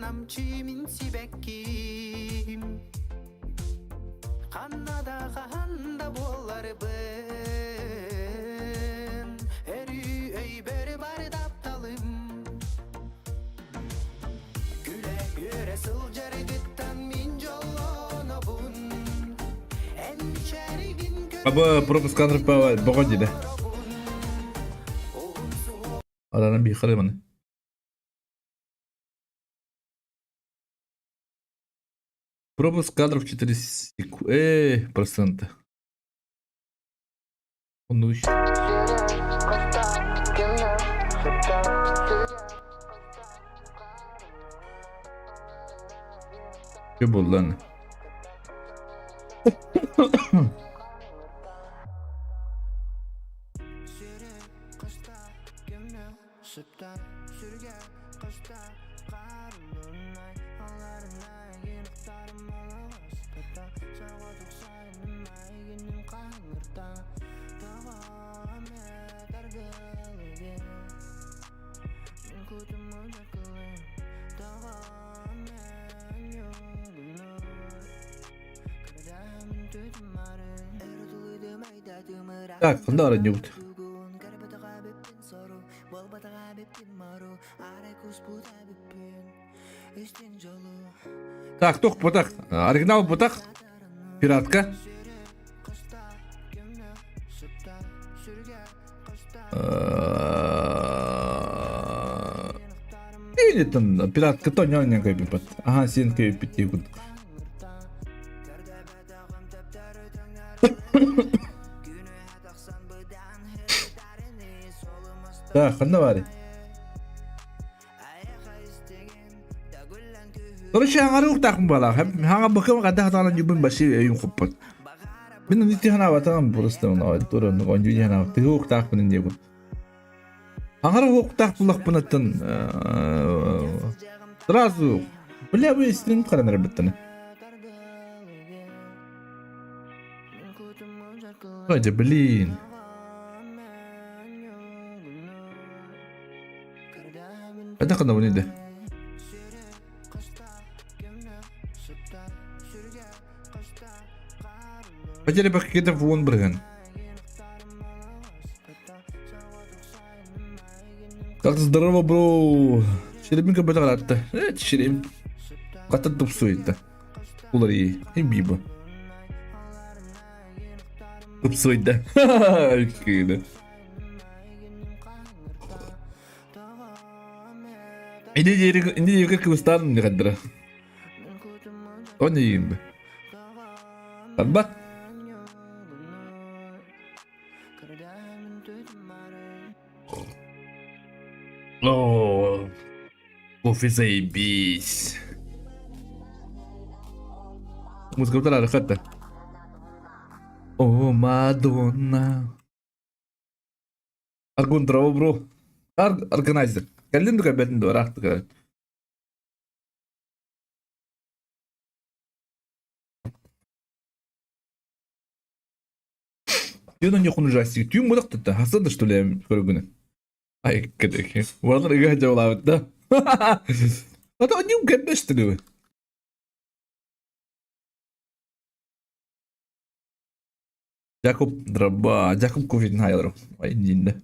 남치민 sibekim Kannada kahanda bollar ben Eri eyberi bar daptalım Güle güre sılcarı gittan min jollono bun En içerigin Aba пропусканыр бого дейді. Аранын бейқары маны. Пропуск кадров 4 процента. Он ну еще. Что было, ладно? Так, да, радиот. Так, тох потак. Оригинал потак. Пиратка. Или там пиратка то не кайпит. Ага, син кайпит тигут. Так, ханна бari. Короче, аңары уқтақым бала. Хаңа бақым қадда қаталан юбын баши үйін құппыт. Мен нити хана батагам просто на туран гонжуни хана тыгы уқтақ бұнын дегін. Аңары уқтақ бұлақ бұнаттын сразу бля вы стрим қаранар біттіні. Қайда, блин. Қайда қана бұны еді? Хотели бы какие-то вон брыган. Как здорово, бро. Шереминка бетарата. Шерем. Ката тупсует. Улари. И биба. Тупсует, да. Ха-ха-ха. Иди как устану не кадра. Он не им. Подбат. О, кофе заебись. Музыка вторая рахата. О, Мадонна. Аргун траво, бро. Органайзер. Калинду кабетин до рахта. Тюна не хунжастик. Тюм мудак-то хасада что ли көргүнө. Ай, кадеки. Валар ига жаулабыт да. Ата оним кепмештиби. Jakub Draba, Jakub Kofi'nin hayalları. Ay dinle.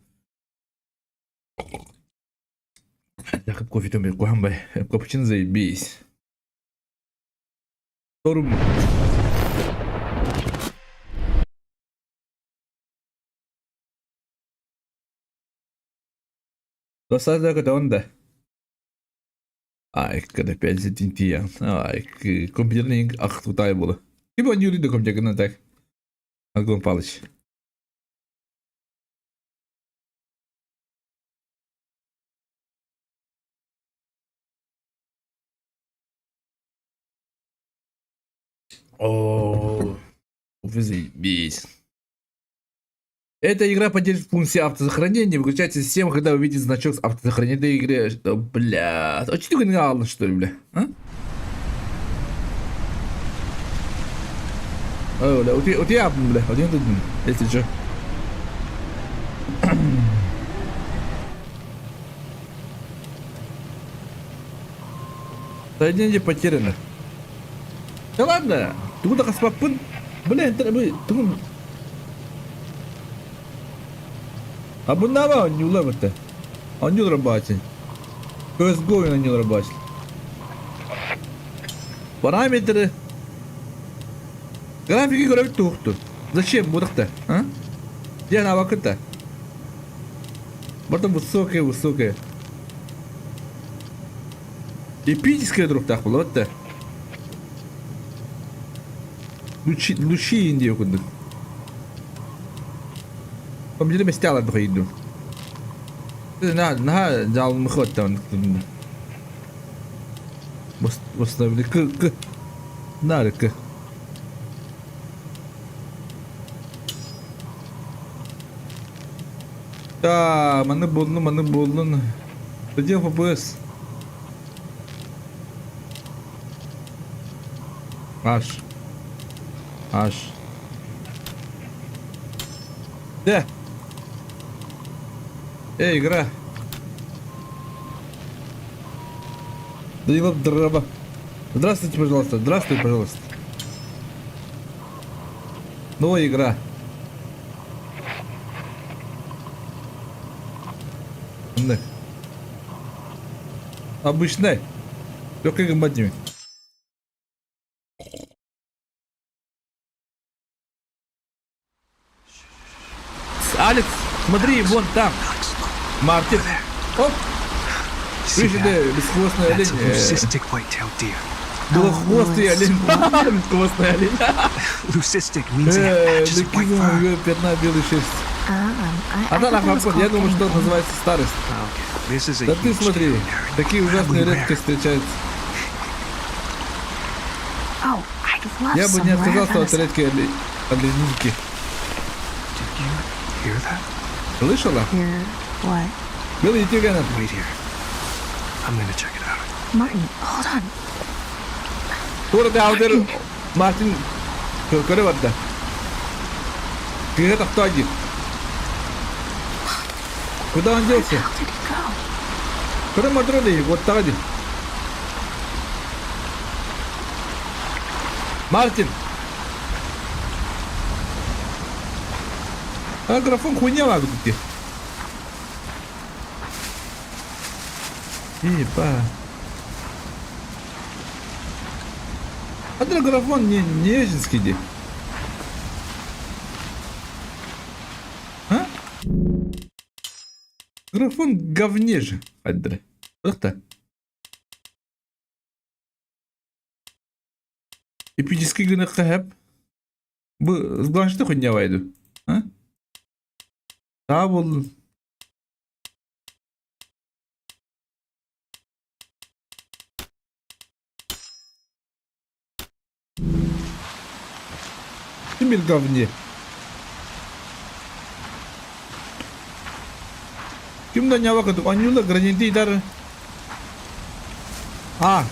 Jakub Kofi'den bir kohan bay. Kapıçın zaybis. Sorum. Dostlar da kadar onda. Ay, kada pensi tintiyan. Ay, kompüterin aklı taybolu. Kim oynuyor da kompüterin tak? Algum Palace. О, заебись. Эта игра поддерживает функции автосохранения. Выключайте систему, когда вы видите значок с автосохранения этой игры. Что, бля. А что ты не что ли, бля? А? لا ودي له ودي ضد ليش جو Соединение потеряно. Да ладно, ты куда каспаппын? Блин, ты... А бунава он не уловит-то. Он не работает. CSGO он не работает. Параметры. Графики говорят тухту. Зачем будах-то, а? Где она вакыта? Потом высокая. Эпическая друг так было, вот-то. Лучи Индию куда. Помнили местяла дохойду. На дал мхот там. Восстановили к. Нарка. Да, маны болдун. Где ФПС? Аж. Да. Игра. Да его дроба. Здравствуйте, пожалуйста. Новая игра. Да. Обычная. Только гамбатими. Алекс, смотри, вон там. Мартин. Оп. Видишь, бесхвостный олень. Белохвостый олень. Бесхвостный олень. Накинул пятна белый шерсть. А да, я думаю, что это называется старость. Да ты смотри, такие ужасные редко встречаются. Я бы не отказался от редкой оленинки. Слышала? Белый тиган. Турда аудер Мартин көрөбатта. Кыга такту один. Куда он делся? Куда мадроды? Вот так один. Мартин. А графон хуйня лагу тут. Ипа. А графон не ежинский где? А? Графон говне же. Адре. Вот-то. Эпический гынах хэп. Бу сглашты хуйня вайду. А? Да, был. Ты говне. Kimden nyawa ketuk anyula graniti dar. Ah.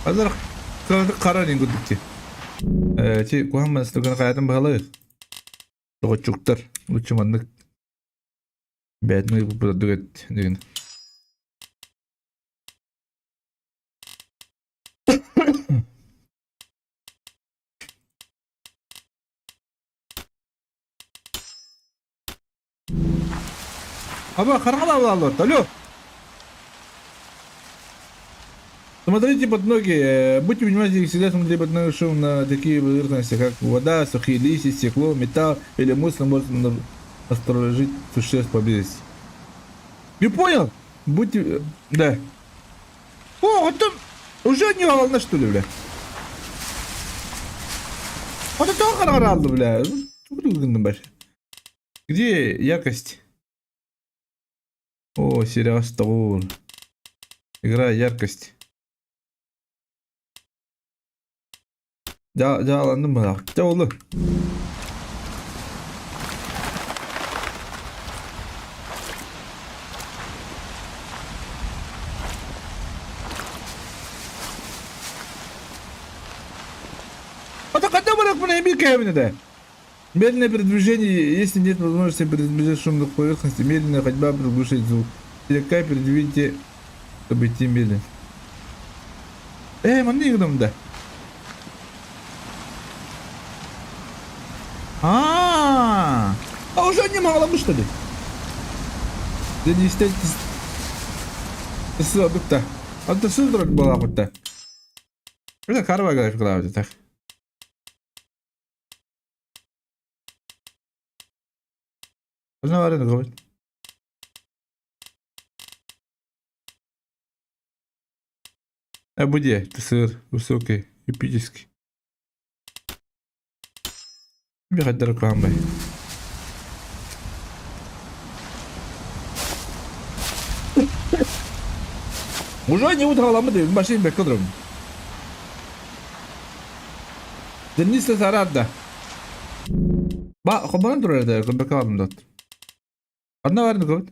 Azar karar ning gudukti. Чи Muhammad стоган хаятын багалы. Тогочуктар. Лучманнык. Бәдмей бу дүгет деген. Аба, харгала алло. Смотрите под ноги. Будьте внимательны, всегда смотрите под ноги шум на такие поверхности, как вода, сухие листья, стекло, металл или мусор может насторожить существ поблизости. Не понял? Будьте... Да. О, вот там уже не волна, что ли, бля? Вот это харгала, бля. Где яркость? О, сериал Стол. Игра яркость. Да, ладно, мало. Да, ладно. А так когда мы так не бикаем, да? Медленное передвижение. Если нет возможности передвижения шумных поверхностей, медленная ходьба приглушит звук. Слегка передвиньте, чтобы идти медленно. Man ne yanımda? Уже annem ağlamış dedi. Dedi işte sığdık da. Hatta sığdırık bala kutta. Bir de karva gelip kılavuz etek. Ne var ya kavut? Bu diye, сыр, высокий, эпический. Bir kadar kan bey. Уже не утраламады, машин bekliyorum. Deniz de sarardı. Bak, bana duruyor da, bakalım da. Anne var mı kavut?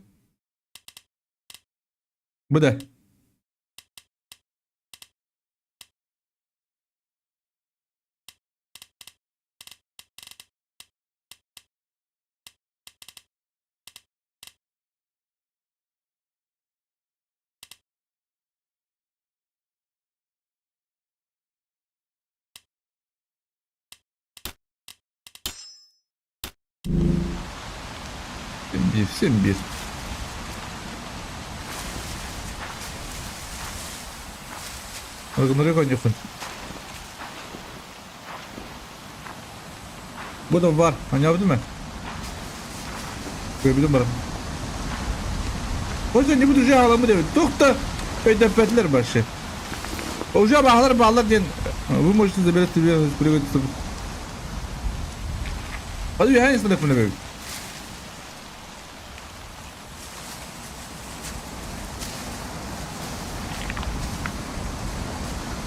Bu da. Sen bir. Nereye koyuyorsun? Bu da var. Hani yaptın mı? Koyabilirim bana. O yüzden ne bu düzce ağlamı değil. Dokta ödepetler başı. Ocağa bağlar diyen. Bu maçta da böyle tüyler. Hadi bir hangi sınıfını böyle?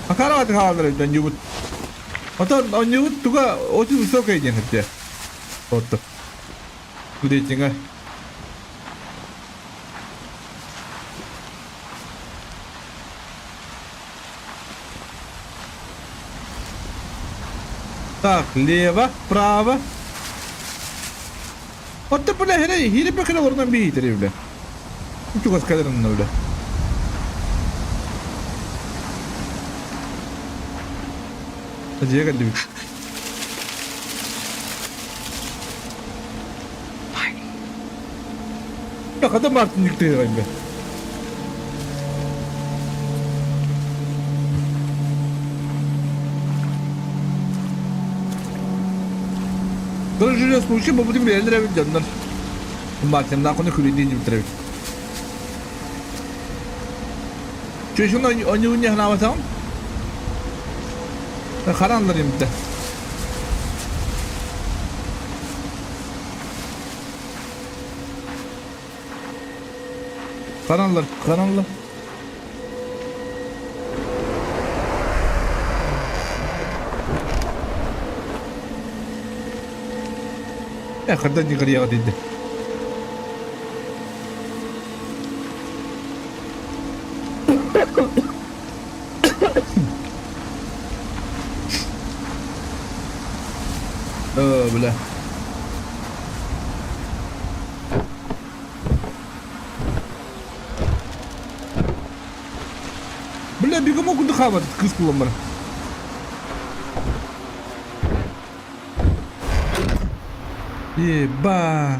Akarvat havaları dan yubut. Atau on yubut juga очень высокая день хотя. Вот. Рейтинга. Так, лево, право. Вот ты, бля, хири пекала oradan bir iyidir bile. Çok az kadarının öyle. Acıya geldi bir. Ya kadar Martin yüklüyor ben be. Kalau sudah spesial, bapak tim bela dari jangan. Martin nak kena kulit ini juga. Cuy şunu oynuyor ne yapalım? Karanlarım bir de. Karanlar. Ya kadar yukarıya gitti. Böyle. Böyle bir gün okudu kahvaltı kız kullanmalı. Ba.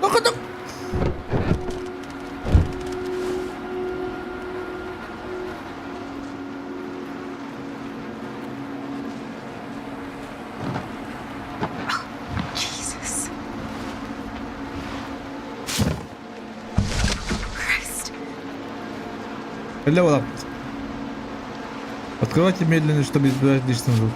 Bakın. Level up. Открывайте медленно, чтобы избежать лишних звуков.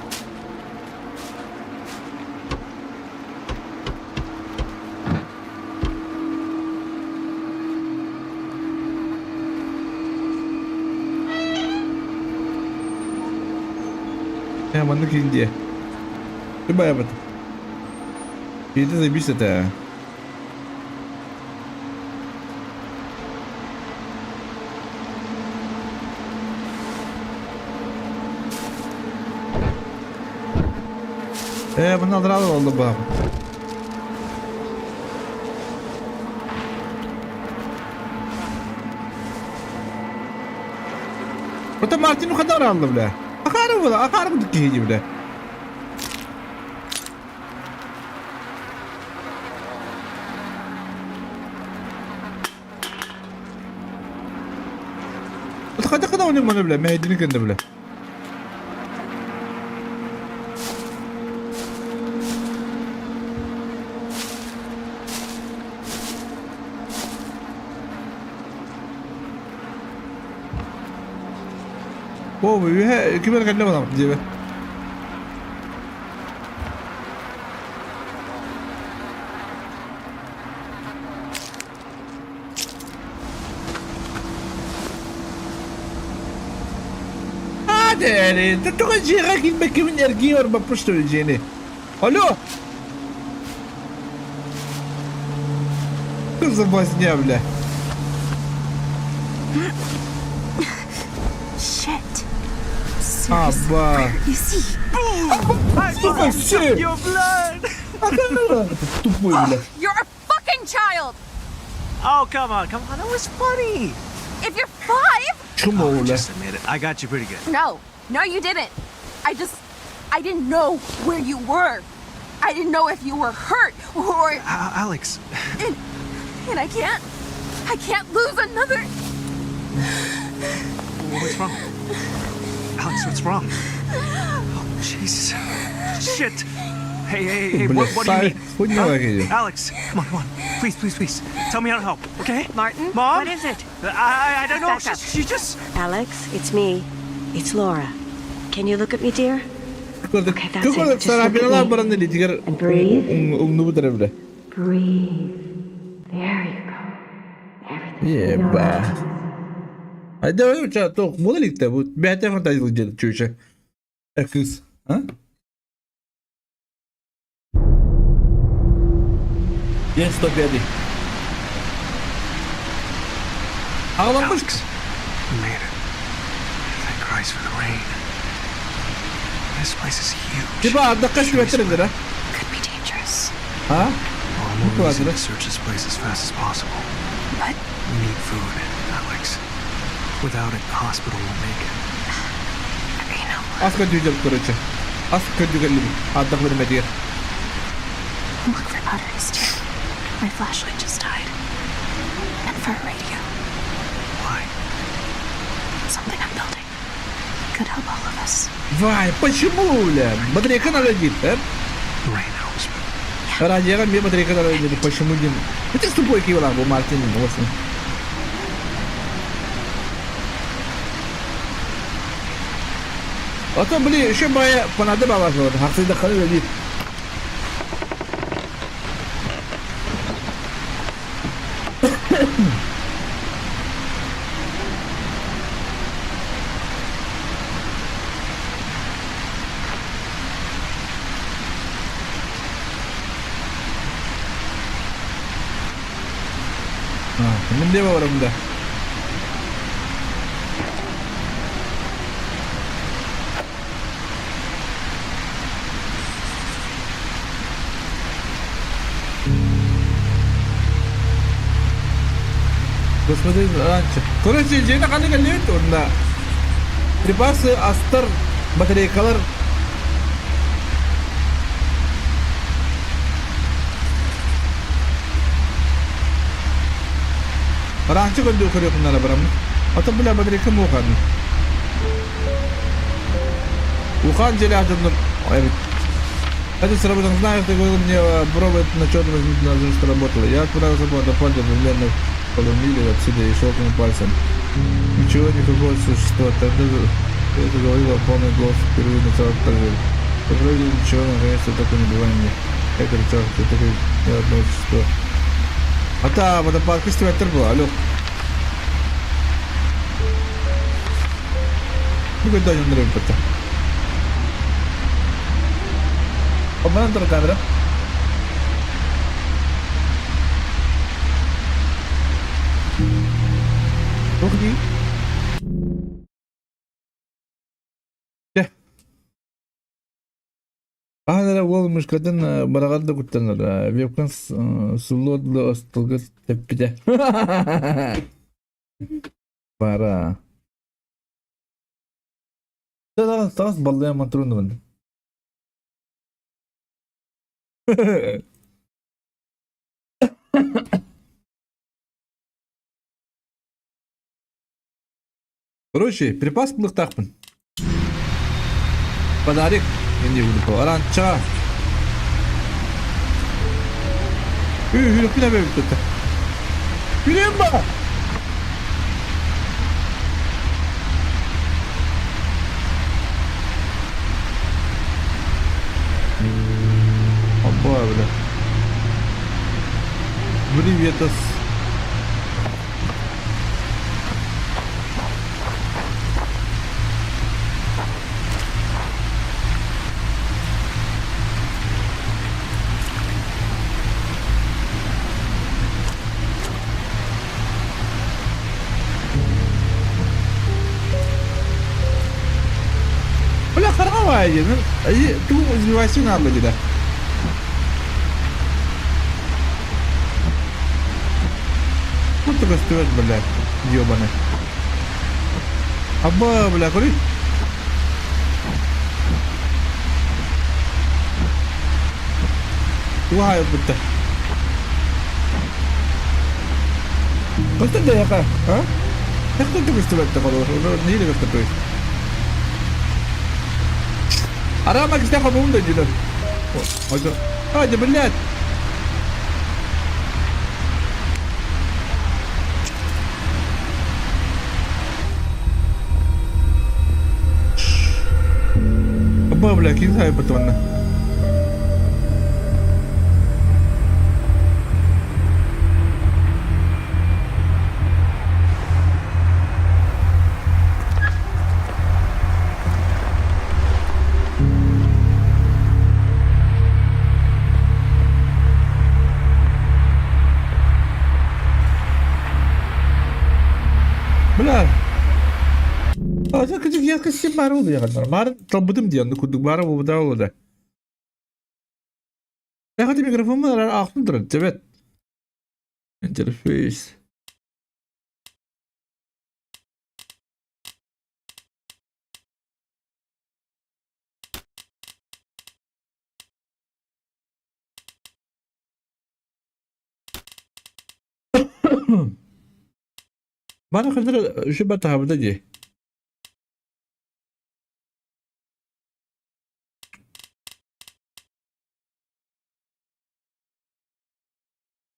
Манук Индия. Любая об этом. И это заебись это. Bunu aldıralım oldu bak. Burada Martin o kadar aldı bile. Akarım bile, akarım dükkanı bile. Burada kadar oynayayım onu bile, meydini kendi bile. Oh, كبير كلمة طبعا جيبه. Hadi yani, tuttuğun şeyi gitmek kimin erkeği var bak puştu öleceğini. Alo. Kızım basın bile. Shit. Abba. Is he? Oh shit. Your blood! Tupo bile. You're a fucking child! Oh, come on. That was funny. If you're 5? Çum oğlu. Just admit it. I got you pretty good. No, you didn't. I didn't know where you were. I didn't know if you were hurt or. Alex. And I can't lose another. What's wrong? Alex, what's wrong? Oh, Jesus. Shit. Hey, what do you mean? What Huh? you Alex, come on. Please. Tell me how to help, okay? Martin? Mom? What is it? I don't know. Back up. She just... Alex, it's me. It's Laura. Can you look at me, dear? Okay, that's it. Kukul Just sarap look at na me. parang nilitigar And breathe. nubu tara bile. Breathe. There you go. Everything. Yeah, ba. Hadi öyle uçağı tok. Bu da ligde bu. Bir hata fantazisi geldi çocuğa. Kız. Ha? Yes, stop hadi. Ağlanmış. Alex, you made it. Thank Christ for the rain. This place is huge. Tiba adda kaç kilometredir ha? Could be dangerous. Ha? Well, I'm Bu organizing kadar. to search this place as fast as possible. But We need food, Alex. Without it, the hospital won't make it. you know, Az kötüydü kuracı. Az kötü geldi. Adda vermedi yer. look for batteries too. My flashlight just died. And for a radio. Why? Something I'm building. Could help all of us. Vay, почему, бля? Батарейка надо деть, а? The rain helps me. Ради я мне батарейка надо деть. Почему, Дим? Это с тупой кивала, бо Мартин, вот. А то, блин, еще бы я понадобалось, вот, хасы доходили, блин. ಮುಂದೆ ಬರಮ್ದ Господин раньше. Короче, жена қандай келеді онда. Припасы, астар, батарейкалар. Раньше когда уходил на лаборам, а то была батарейка мухан. Ухан железным. Это сработало, знаю, ты говорил мне пробовать на чем что работало. Я отправился по дофольду примерно полумили отсюда и шел к нему пальцем. Ничего, никакого существа. Тогда это говорил полный голос, впервые начал отправить. Вроде ничего, наконец-то только не бывает мне. Я кричал, что такое ни одно существо. А та водопад ветер был, алло. Ну куда не нравится пота. Обман камера. Уходи. هذا هو مشكلة برغد قلت لنا بيكون سلوت لو استلقت تبته بارا لا خلاص بالله ما ترون من Короче, припас плых тахпын. Подарик. Енді буду аран чыга. Үйрөк кіне бейбіт тұтты. Үйрен ба! Опа, бля. Приветос. Бля, хорома один. Ты издевайся надо где-то. Вот только стоит, блядь, ёбаный. Аба, бля, кури. Wah, betul. Basta daya ka, ha? Nakita ko gusto ba ito ko? Hindi gusto ko. Ara magkita ko buong dito. Oh, ah, jabalat. Aba, bla, king sabi pa ito na. Бля. А, так я кости мару, я гадар. Мар, толбудым диyen, kuduk mara bu da oldu. Ya hadi mikrofon mu var? Aklım evet. Interface. Bana kadar şu batağımda diye.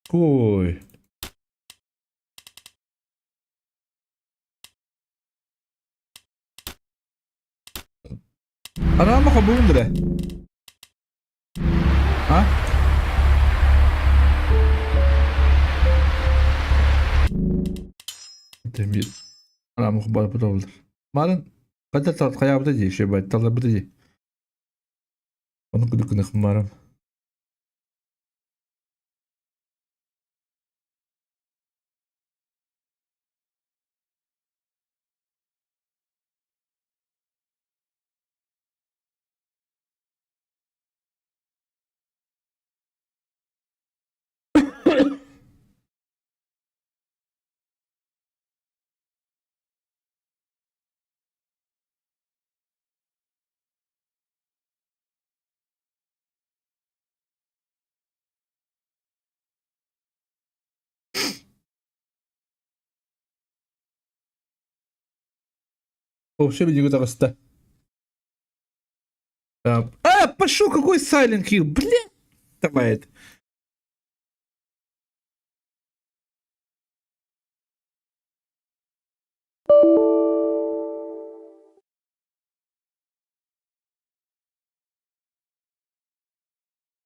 Koy. Arama kabuğun dire. Ha? Temir. Arama kabuğu bu da olur. Malın kadar tat kaya bu da diye şey bay tatlı bu da diye. Onu kuduk kuduk kumarım. Вообще видео так ста. Пошел какой Silent Hill, блин. Давай это.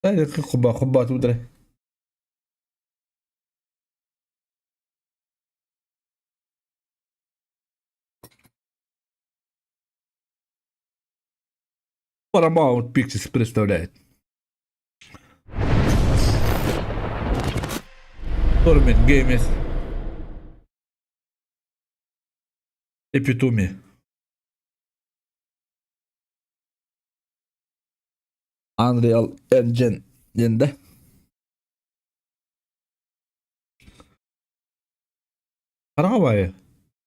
لا خبات ودري. Paramount Pictures представляет. Torment Games. Epitome. Unreal Engine dende. Qanaqa baye?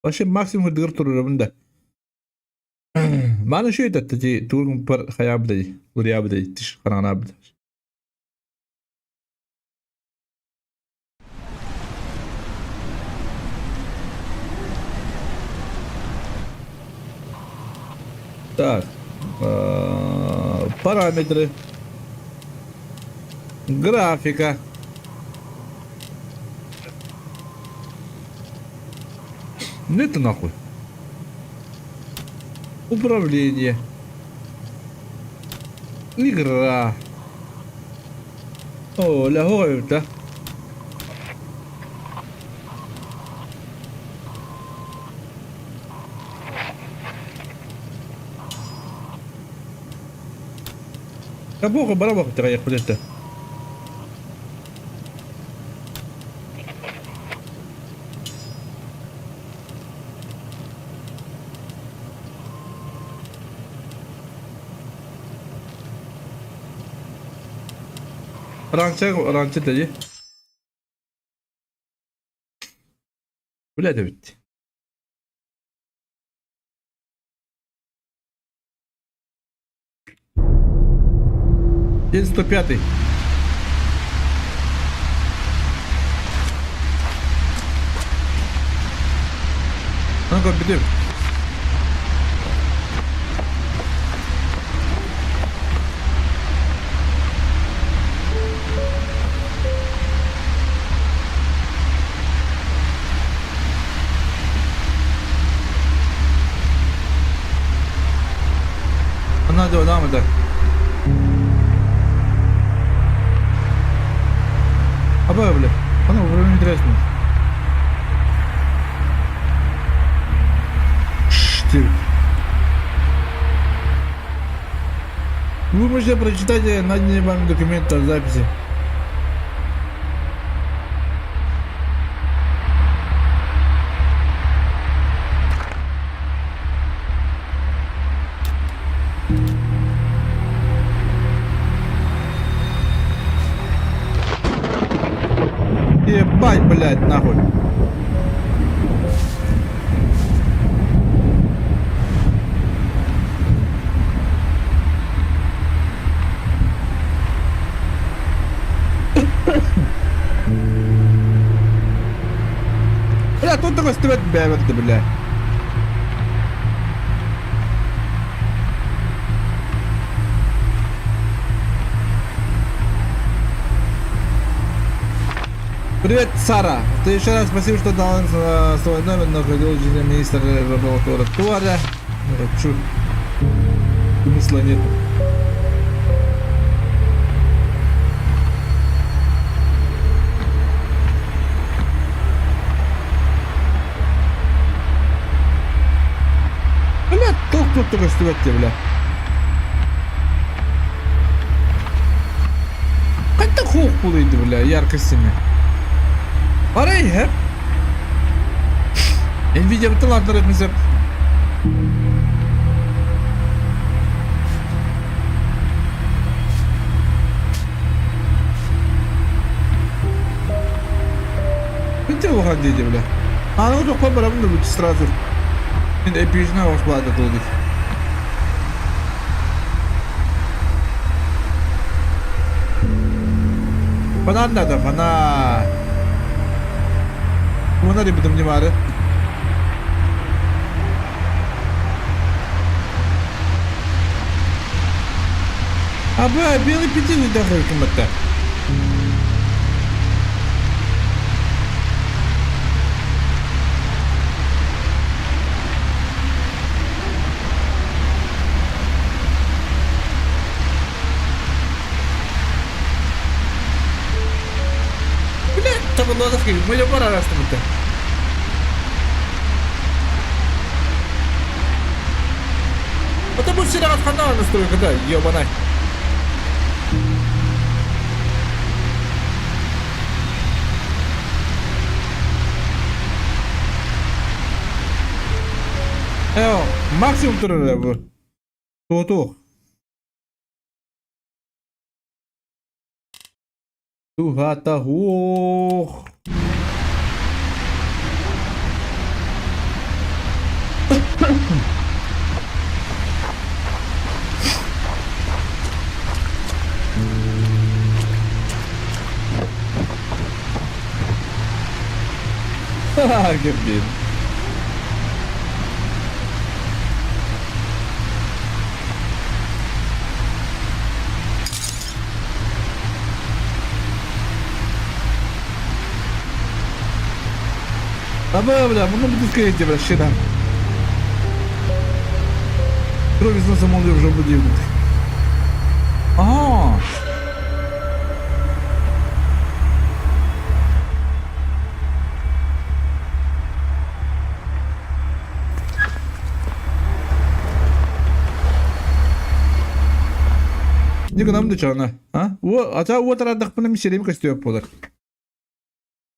Başı maksimum hırdıgır turur bunda. Bana şu etti ki turgun par hayabı değil. Uriyabı değil. Tiş qanaqa abdı. Так. Параметры. Графика. Ну это нахуй. Управление. Игра. О, лягой это. Бога барабах троих это. Ранче dedi. Bile de bitti. День 105. Ну-ка, бедим. Надо devam eder. Абай, бля. Она вроде интересно. Штырь. Вы можете прочитать на дне вам документы о записи. Ебать, блядь, нахуй. Бля, тут такой стрелять, бля. Привет, Сара. Ты еще раз спасибо, что дал свой номер, но хотел министр лаборатория. Чу. Смысла нет. Бля, тут только стрелять, бля. Как-то хух пулит, бля, яркостями. Parayı hep Nvidia bütün altlar hepimiz hep Bitti bu hadiydi bile. Anı çok var bunu bu sırası. Şimdi epeyine hoş bağda doğduk. Fana nerede fana? Вон ребятам не варят. А бля, белый пятилы дахай кем-то. Было заскрипит, мы ее пора раз-то. Потому что всегда канал настройка, да, ёбаная. Максимум туры bu. Tuh. Tuhata huh. Gembira. Абе, бля, ну не пускайте, бля, ще там. Крові з носом молодий вже будів. Ага. Ник нам да чана, а? Во, ата вот радах пына мишерим костюм полар.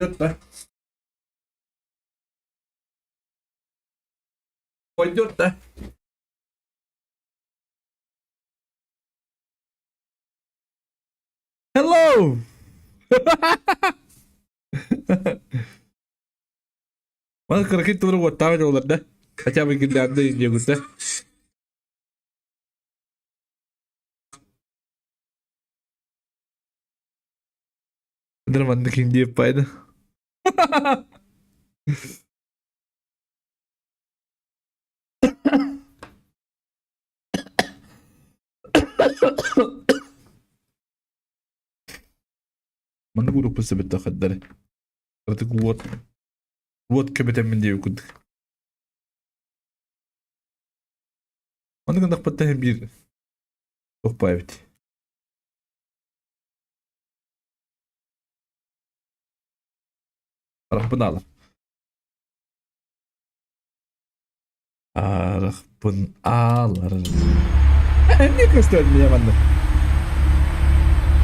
Да. Пойдет, да? Hello! Mana kira-kira turun buat tahu jauh dah. Macam bikin dia ada yang jago dah. Bener mandikin dia apa itu? Mana guru pasti betul kadar. Berarti kuat kebetulan dia ikut. Mana kan dapat teh bir. Oh payet. Arah pun alam. Arah pun alar. Hem bir kastör mü yamandı?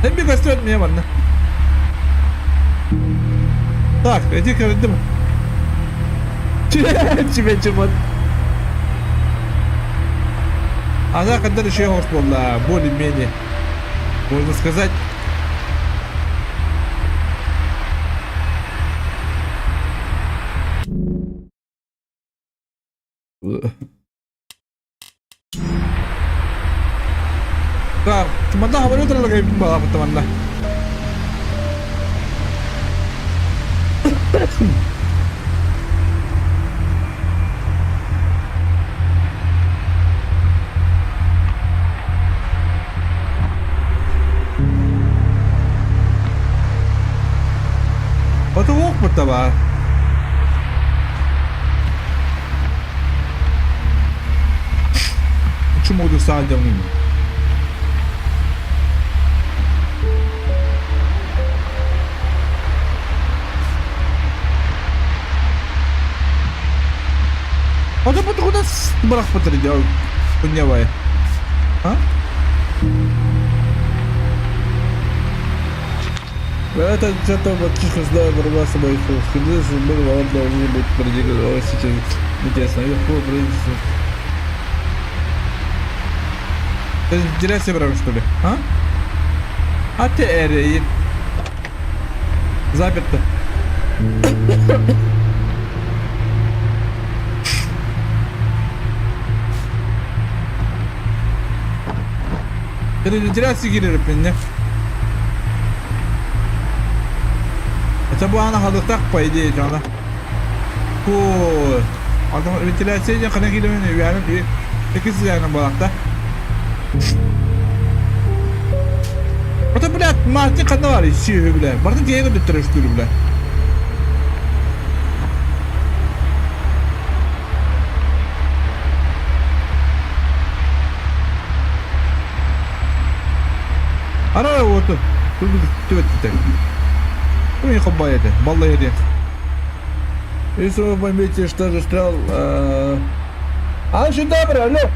Hem bir kastör mü yamandı? Так, иди ка рядом. Тебе чемот. Она когда еще была более-менее, можно сказать. Так, teman-teman apa itu lagi bawa teman-teman. What a walk with the bar. Чему до садом? А то потом у нас брак потреблял. Поднявая. А? Это что-то вот чисто знаю, борьба с собой. Скажи, что было одно, не будет продвигаться. Сейчас интересно. Я попробую. Ты интересно брал, что ли? А? А ты эрей. Заперто. Это теряться girer ne? Это bu ana halıktak payı değil canım. Bu adam ventilasyon kana gidiyor yani ikisi yani bu hafta. Это, блядь, Мартин канал ищи, блядь. Мартин тебе не трешь, что ли, блядь. Ара вот тут это. Ну не хабай это, балла еды. Если вы поймете, что же стал... А, что добро, алло.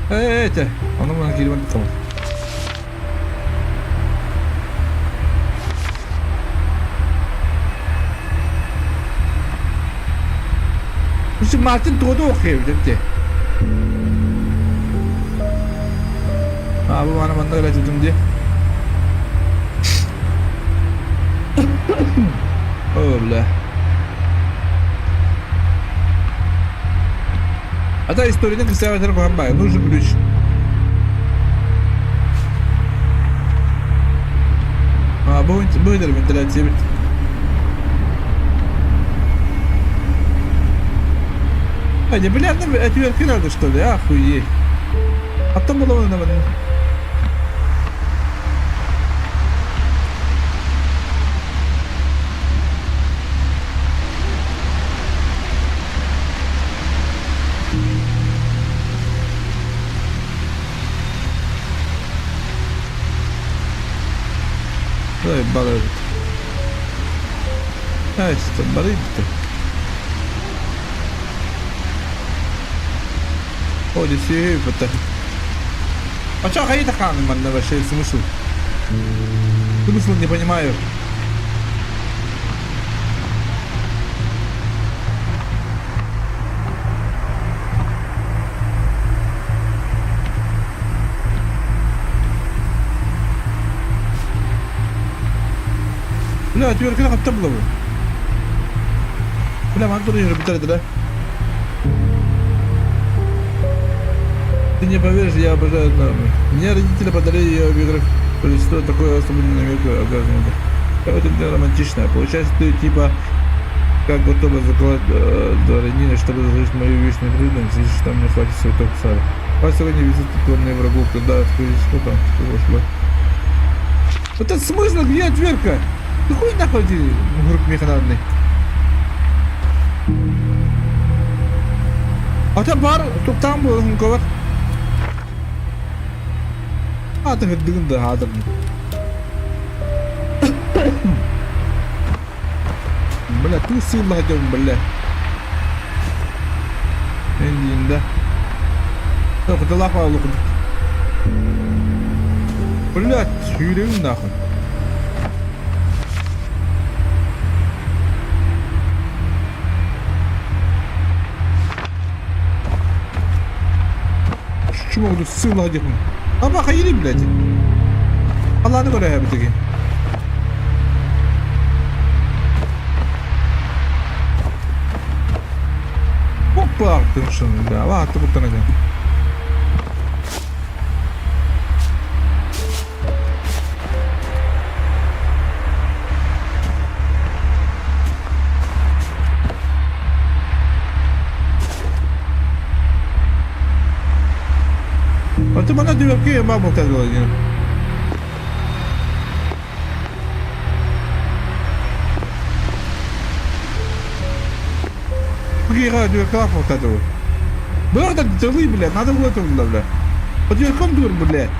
Это, она mana geliyor tamam. Şu Martin doğdu okuyor dedi. Abi bana mandala dedim diye. Öyle. Hatta историяның кысабатары қоймай, нужен ключ. Bu ederim ventilasyon bitti. Hadi bilendim etüver kırardı что ли, охуеть. Hatta bulamadım ben. Дай болит. А, что болит-то? Ходи себе это. А чё ходит охрана, man, на вообще смысл? Смысл не понимаю. Бля, теперь как там было? Бля, мантур не репетирует, да? Ты не поверишь, я обожаю нормы. Мне родители подарили ее биографию. Что такое особенный намек оказывается. Это романтичное. Получается, ты типа как готова закладывать дворянина, чтобы заложить мою вечную преданность, если что мне хватит цветов сада. А сегодня везут титульные врагов, когда открылись, что там, что. Вот это смысл, где отверка? Ты хуй нахуй, групп механарный. А там бар, тут там был ковар. А ты говоришь, да, да. Бля, ты сильно хотел, бля. Индин, да. Так, это лапа лук. Блядь, юрим нахуй. Şu oldu sığla hadi bunu. Ama hayır biledi. Allah'ını göre ya biteki. Hoppa attım şunu ya. Vah attı kurtaracağım. А ты бana diyor ki мама сказала не. Бля, diyor кафу сказала. Было так целый, блядь, надо было это, блядь. Вот я ком дур, блядь.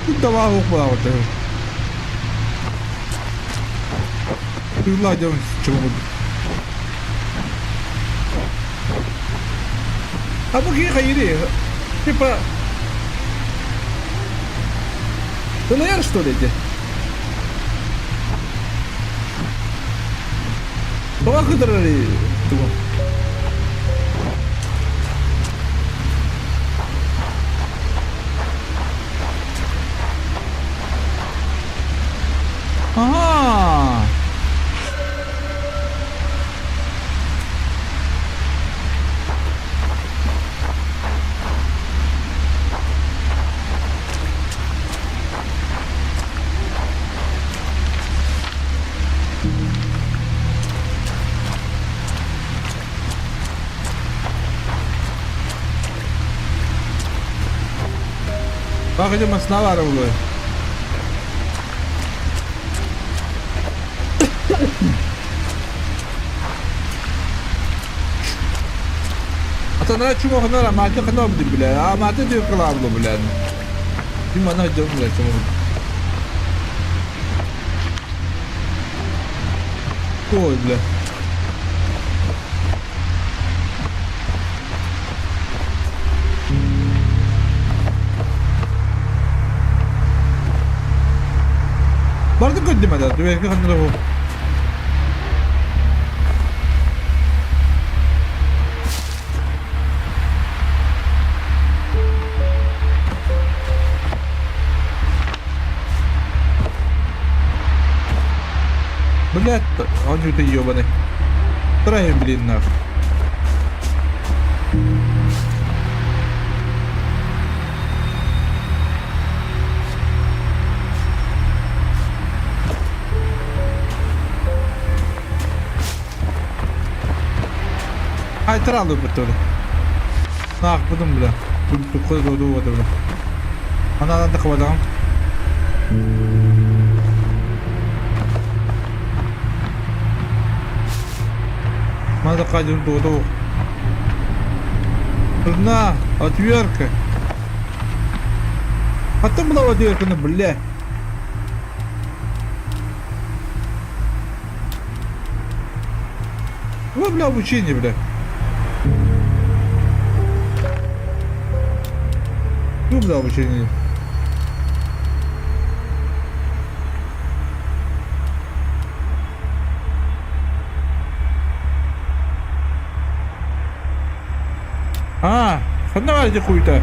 Тут давай упал это. Ты ладил, чего мы. А какие хайри? Типа... Ты наверное, что ли, эти? Благодарили. Ага. Bak hadi masna var burada. Atana чего хнара, мать хнара будет, бля. А мать ты клавло, бля. Ты мана идём, бля, чего. Ой, бля. برضه قدم هذا دوي كي خدنا له Блядь, они ты ёбаный. Троем, блин, нахуй. Ай, тралу бутылы. Нах, будем, бля. Тут кое до воды, бля. Она надо хватам. Надо ходить до. Нужна отвертка. А там была отвертка, ну, бля. Вы, бля, обучение, бля. Ну, бля, обучение. Kenapa aja хуй-то?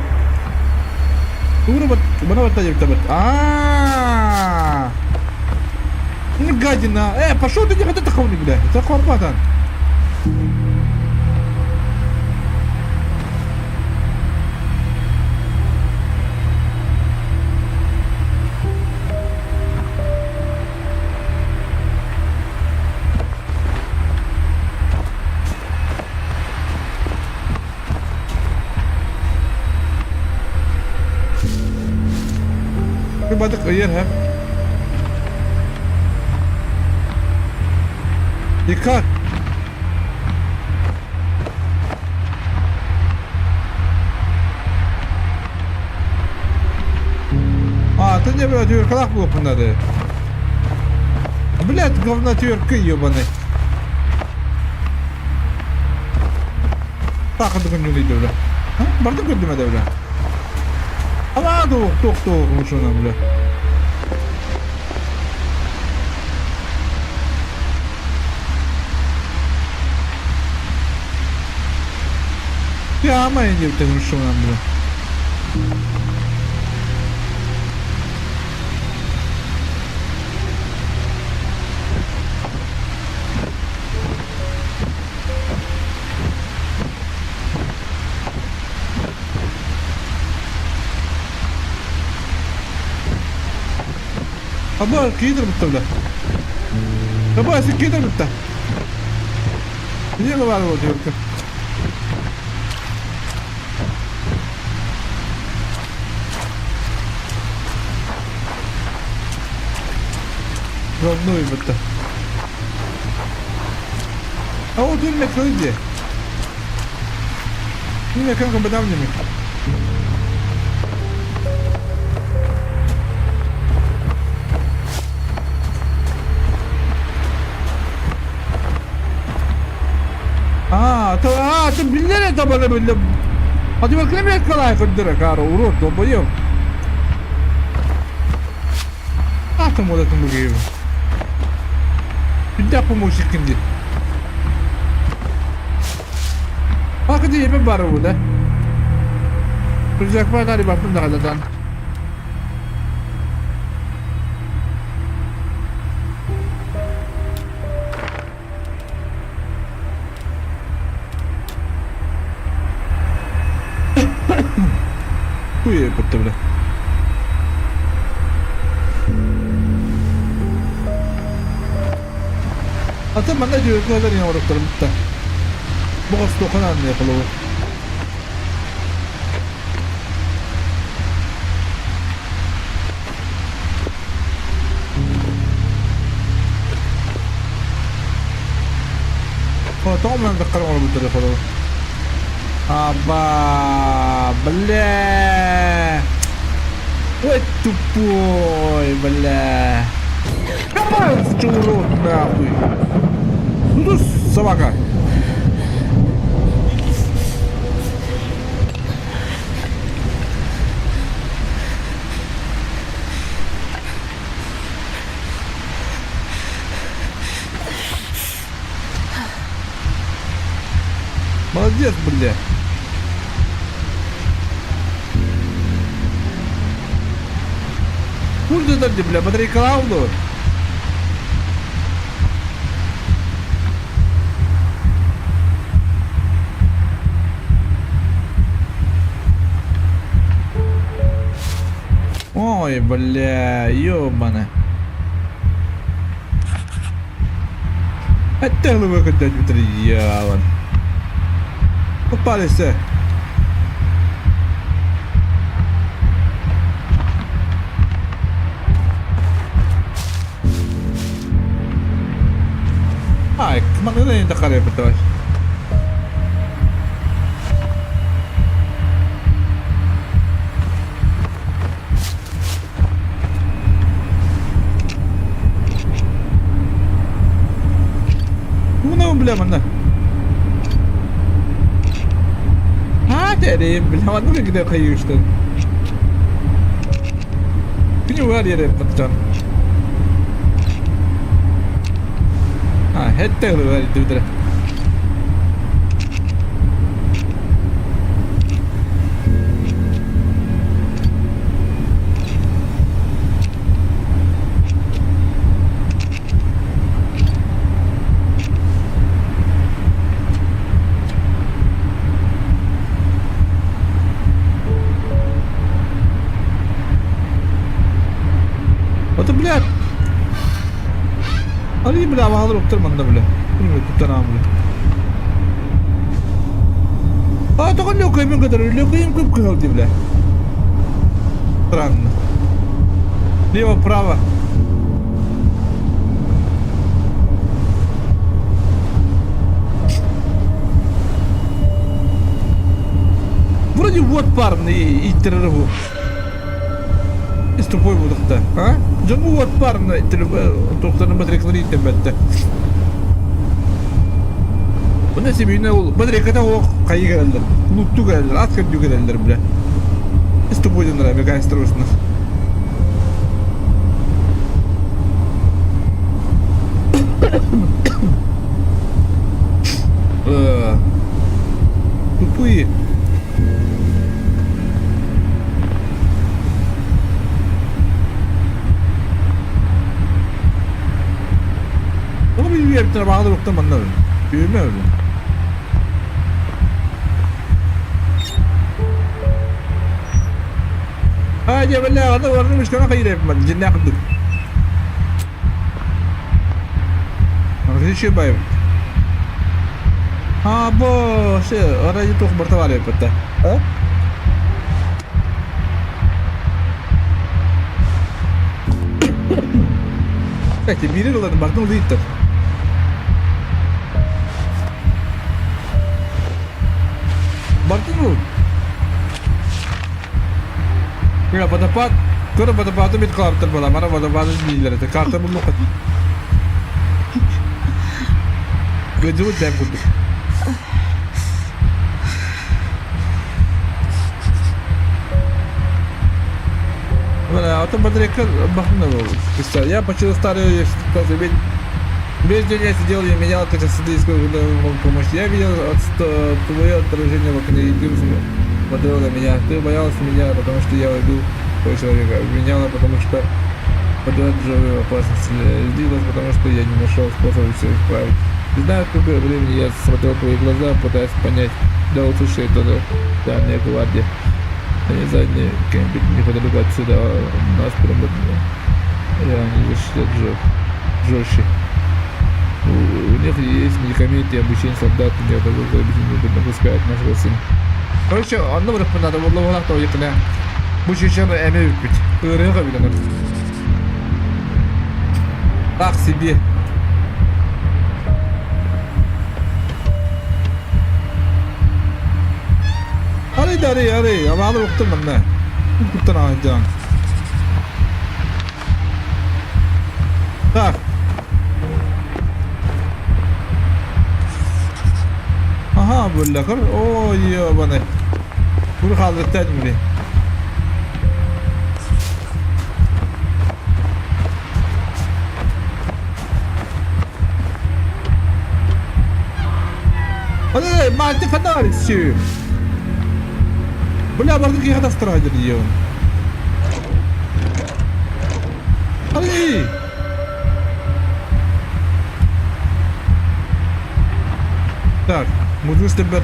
Mana вот тадик-то вот? Не гадина! Пошел ты не ходи такого, бля! Это хорпатан! بعد تغيرها ديكات تنجي بلا تيورك راح بوق من هذا بلاد قفنا تيوركي يباني تاخذ كنوني دولة برضو قدمة دولة أما توق مشو نعمله يا ما يجيب تمشو نعمله أبغى كيدر بالطبلة أبغى أسيب كيدر بالطبلة نجيب بعد الوقت يركب ровно بالطبلة أول طول مكرويديا مين كان بدأني بالله طبعا بالله هذي الكلام يتكلم يقدر كارو ورود طبيعي أعتم ولا تمجيب بدأ بموسيقى دي ما كده يبقى بارو ده بجاك ما تاري بابن ده هذا Kuya betul. Atau mana juga kau ada yang orang terbuka. Bukan stokan ya kalau. Kau tahu mana dekar orang betul kalau. Aba belah Waduh boy belah Kamu curut nakui Terus sabakan Молодец, бля. Куда дали, бля, батарейка лавну? Ой, бля, ёбана. Оттягли выходить в дьявол. Попались, Ай, kemana na yung nakarep ito? Muna problema na. Dedi, bilemem ne gider kayıyor işte. Beni var yere yapmadan. Hette var idare. Вот, блядь. Али, бля, вагадыр оқтырманда, бля. Күттанам, бля. Тоған лёкаймен кадар, лёкайым көп кығалды, бля. Странно. Лево, право. Вроде вот парный и террору. С тобой буду, да, а? Джаму вот парный, только на батректорите, бетте. Buna sebebine ol. Badrekata o kayı geldi. Luttu geldi. Asker geldiler bile. İşte bu yüzden abi gayet strosuna. Tupui. Ama bir yer trabajado lo que mandando. Büyüme öyle. Hadi bella هذا ورني مش كنا خير ما جينا ناخذ ما في شيء بايب ها بوس انا جيت خبرت عليه بتا ها كتبيري ولا برضو ليتر برضو Mira, patapat. Kura patapat itu karter bola. Mana patapat itu bilir itu karter belum kat. Gue jemput jam kudu. Mana, auto батарейка бахнула. Я почти старый, что себе. Без дня сидел и менял как-то садийскую помощь. Я видел твое отражение в окне единственное. Смотрела на меня. Ты боялась меня, потому что я убил твоего человека. Обвиняла, потому что поддерживаю опасность. Злилась, потому что я не нашел способа все исправить. Не знаю, сколько времени я смотрел твои глаза, пытаясь понять, да услышали это дальняя гвардия. Они задние кемпинг неподалеку отсюда, нас прямо и они защитят жестче. У них есть медикаменты и обучение солдат, не обязательно обучение допускают нашего сына. Короче, одно время надо было вот так ехать. Больше чем эмеют быть. Рыга видно. Так себе. Ари, а надо уйти манна. Куда надо? Так. Aha böyle kır. Oo ya bana. Bunu kaldırtan mı? Hadi maalesef fena istiyor. Bula bardak ki hata strateji diyor. Hadi. Так. Буду стебет.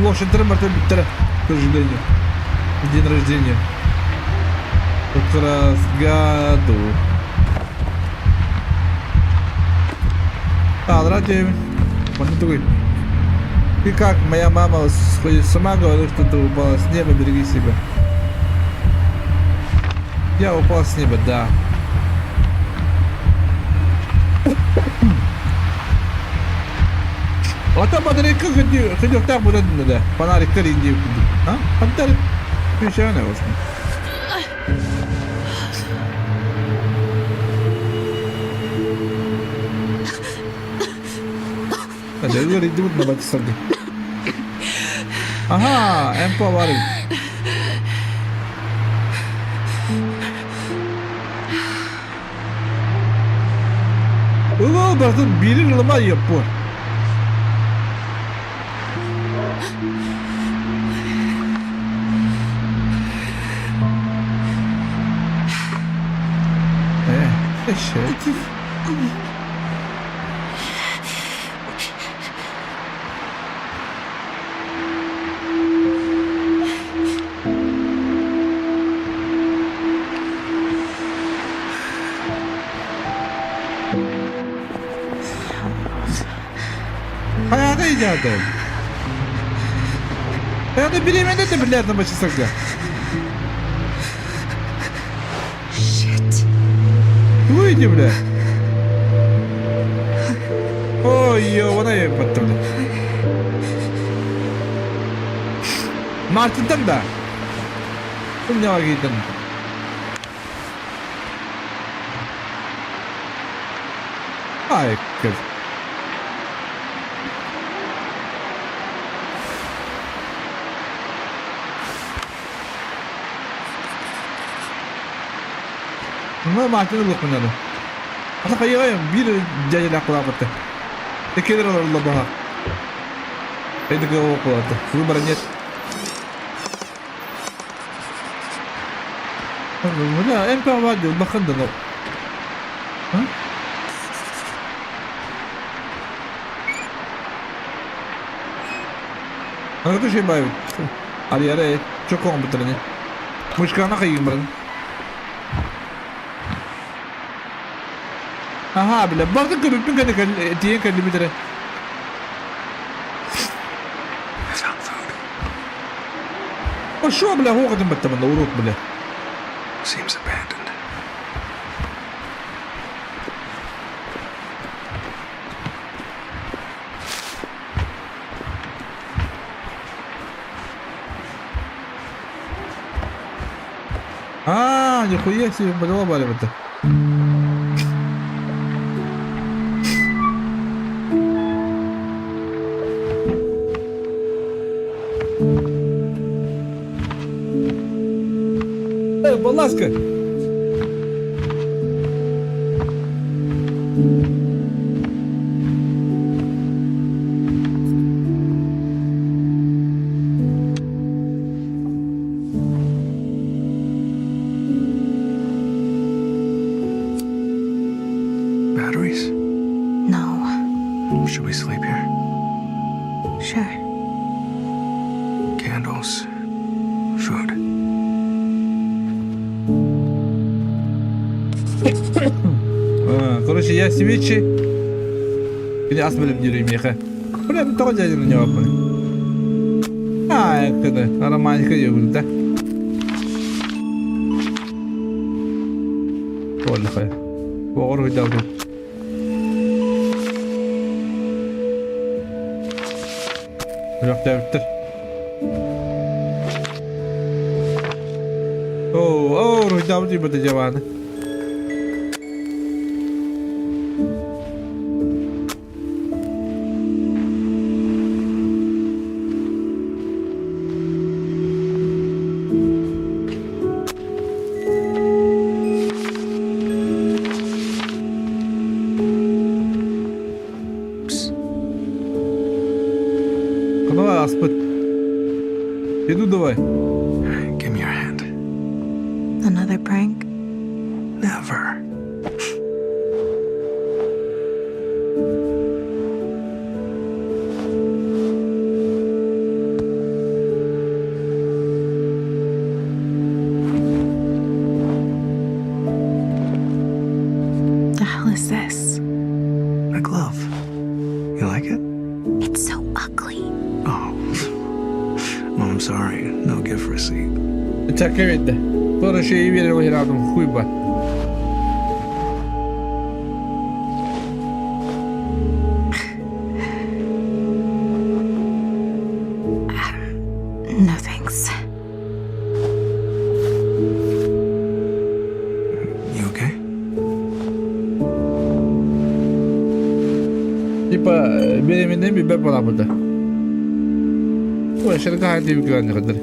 Лошадь тримати біттера. К рождению. День рождения. Как раз году. Здравствуйте. Он такой. И как моя мама сходит с ума, говорит, что ты упала с неба, береги себя. Я упал с неба, да. А там батарейка ходил так будет, да. Фонарик таринди. А? Фонарик. Еще не возьму. Ada juga ribut na baca sabi. Aha, empowering. Berarti biri lemah ya pun. Shit. Hayata icadı. Hayata bilemedi de bilirdim başı sakla. Shit. Uyudu bile. Oy yo, ona yapmadım. Martın'dan da. Bu ne var giydin? Ay kız. Ma Martın'ı bakmadı. Asa kaya bir jajala kulapatı. Tekidir Allah baha. Itu ke kulapatı. Bu barangnya. Wala, empa wajud bakın da. Ha? Ano şey bayo? Ari çok komputernya. Muskana kayo barang. Aha bile. Bakın köpüktün kadar diye kadar bir tane. Found food. O şu bile هو قدم بتمنى ورود bile. Seems abandoned. Нихуя себе, подолбали это. Баласка! Batteries? No. Should we sleep here? Sure. Candles. Food. Короче, я свечи. Или асмелем не ремеха. Блин, того дядя на него был. Это романтика ее да? Вон хай. Вору давно. Yok devlettir. Ruh davul gibi de cevanı. Давай, Аспид. Иду давай. Give me your hand. Another prank? Never. You like it? It's so ugly. Oh. Well, I'm sorry. No gift receipt. Çak etti. Sonra şeyi verir o herhalde. Kuy bak. No thanks. You okay? Tipa benim evinden bir bebek var burada. Bu aşırı gayet iyi bir güvenlik kadar.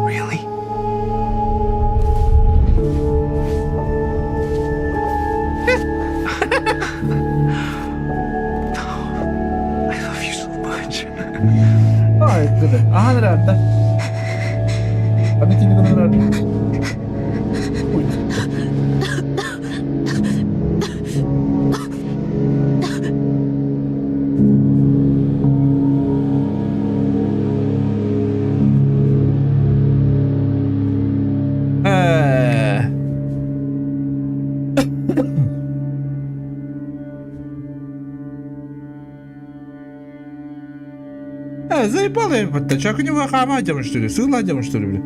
Really? I love you so much. Ay kıdı. Aha nerede? Hadi ikinci konu nerede? Uy. Заебало я под человек, у него хамадем, что ли, сыладем, что ли, блин.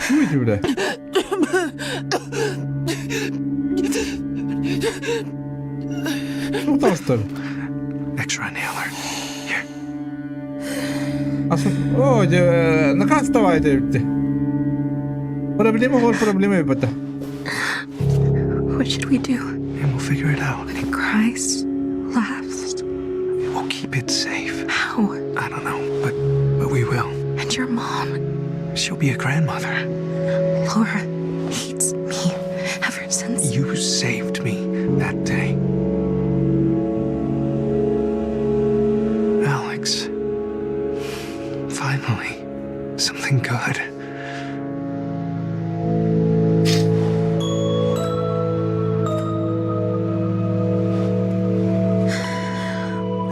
Уйди, бля. Ну, там что ли? Extra inhaler. Here. О, наказ вставай, ты. Проблема, вот проблема, ебата. What should we do? And we'll figure it out. It cries, laughs. We'll keep it safe. How? I don't know, but we will. And your mom, She'll be a grandmother. Laura, hates me ever since. You saved me that day. Alex. Finally. Something good.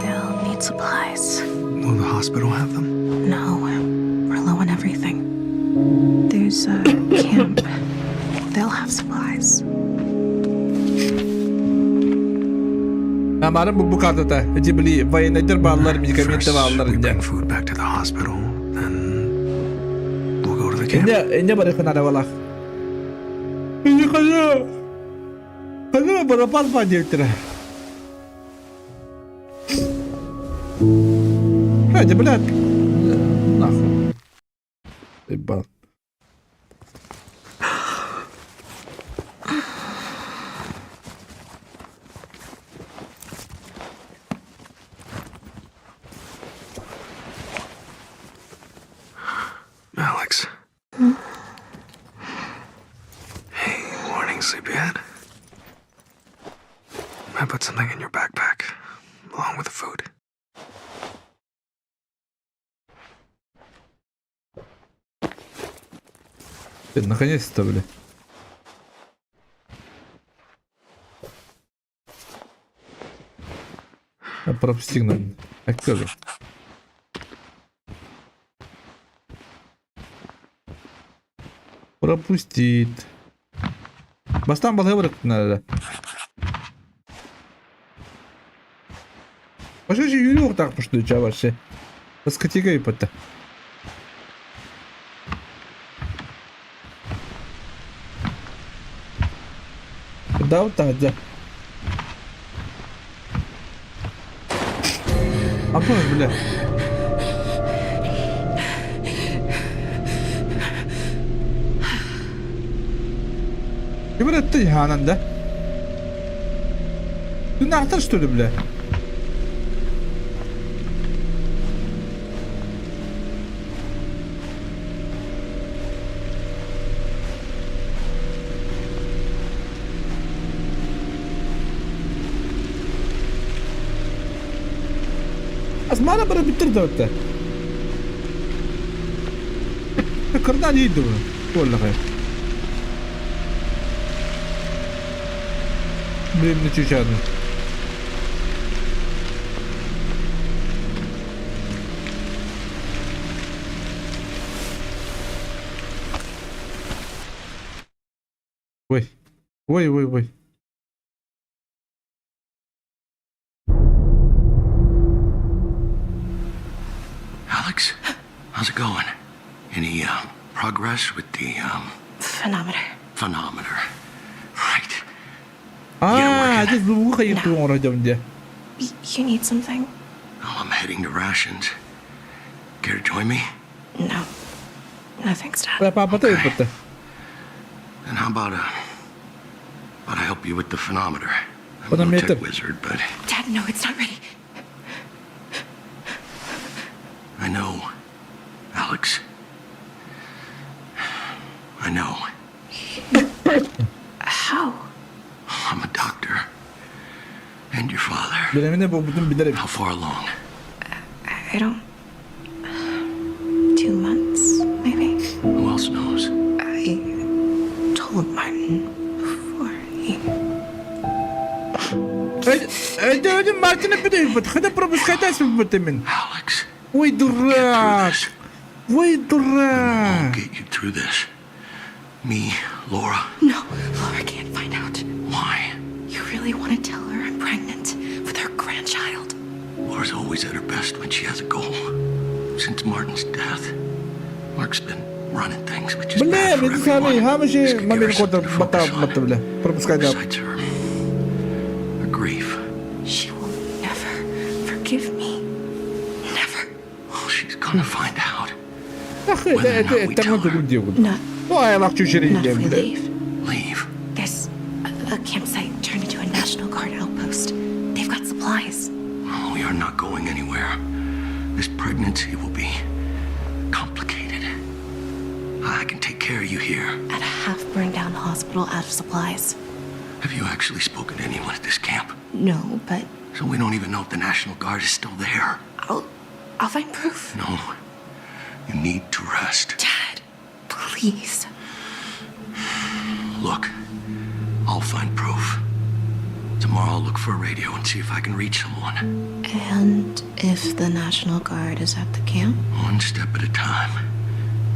We'll need supplies. Will the hospital have them? No, we're low on everything. There's a camp. They'll have supplies. Amarım bu kadar Cibli vaynedir bağlar medikamente First, bağlar we indi. bring food back to the hospital, then we'll go to the camp. İndi bari kana wala. İndi kana. Kana bara pas pa dirtira. Hadi блядь. Нахуй. Ебал. Alex. Hey, morning, sleepyhead. I put something in your backpack, along with the food. Наконец-то, бля. Пропусти надо. Так тоже. Пропустит. Бастан балга бırak надо. Başka şey yürü yok takmıştı çavaşı. Basketiga yapıttı. Дав таза. Apa bля? Кибер этти хананда? Ты нахтар что ли, бля? Asmana bara bitirdi orta. Kırdan iyiydi bunu. Vallahi. Benimle çeşadın. Ой. Ой. Alex, how's it going? Any progress with the Phenometer. Right. Just bu kayıp orada diye. You need something? Oh, I'm heading to rations. Care to join me? No. No thanks, Dad. Papa tayo pata. And how about I help you with the phenometer? I'm But I'm no not tech a- wizard, but Dad, no, it's not ready. I know, Alex. I know. How? I'm a doctor. And your father. Bilemine bu bütün bilerek. How far along? I don't... 2 months, maybe? Who else knows? I told Martin before he... Öyle Martin'e bir de bak. Hadi пропускайте себе temin. Alex. Ой, дурак. Ой, дурак. Get you through this. Me, Laura. No, Laura can't find out. Why? You really want to tell her I'm pregnant with her grandchild? Laura's always at her best when she has a goal. Since Martin's death, Mark's been running things, which is Блин, bad for это самый everyone. хамши This could момент give her кота something to focus бата on. бля. Пропускайте. Besides her grief. She will never forgive me. Never. Oh, she's gonna find out. Ах, это там надо люди. Not, Ну, а я лак чуть not if we бля. leave. Leave. There's a campsite turned into a National Guard outpost. They've got supplies. Oh, we are not going anywhere. This pregnancy will be complicated. I can take care of you here. At a half-burned-down hospital out of supplies. Have you actually spoken to anyone at this camp? No, but So we don't even know if the National Guard is still there. I'll find proof. No. You need to rest. Dad, please. Look, I'll find proof. Tomorrow I'll look for a radio and see if I can reach someone. And if the National Guard is at the camp? One step at a time.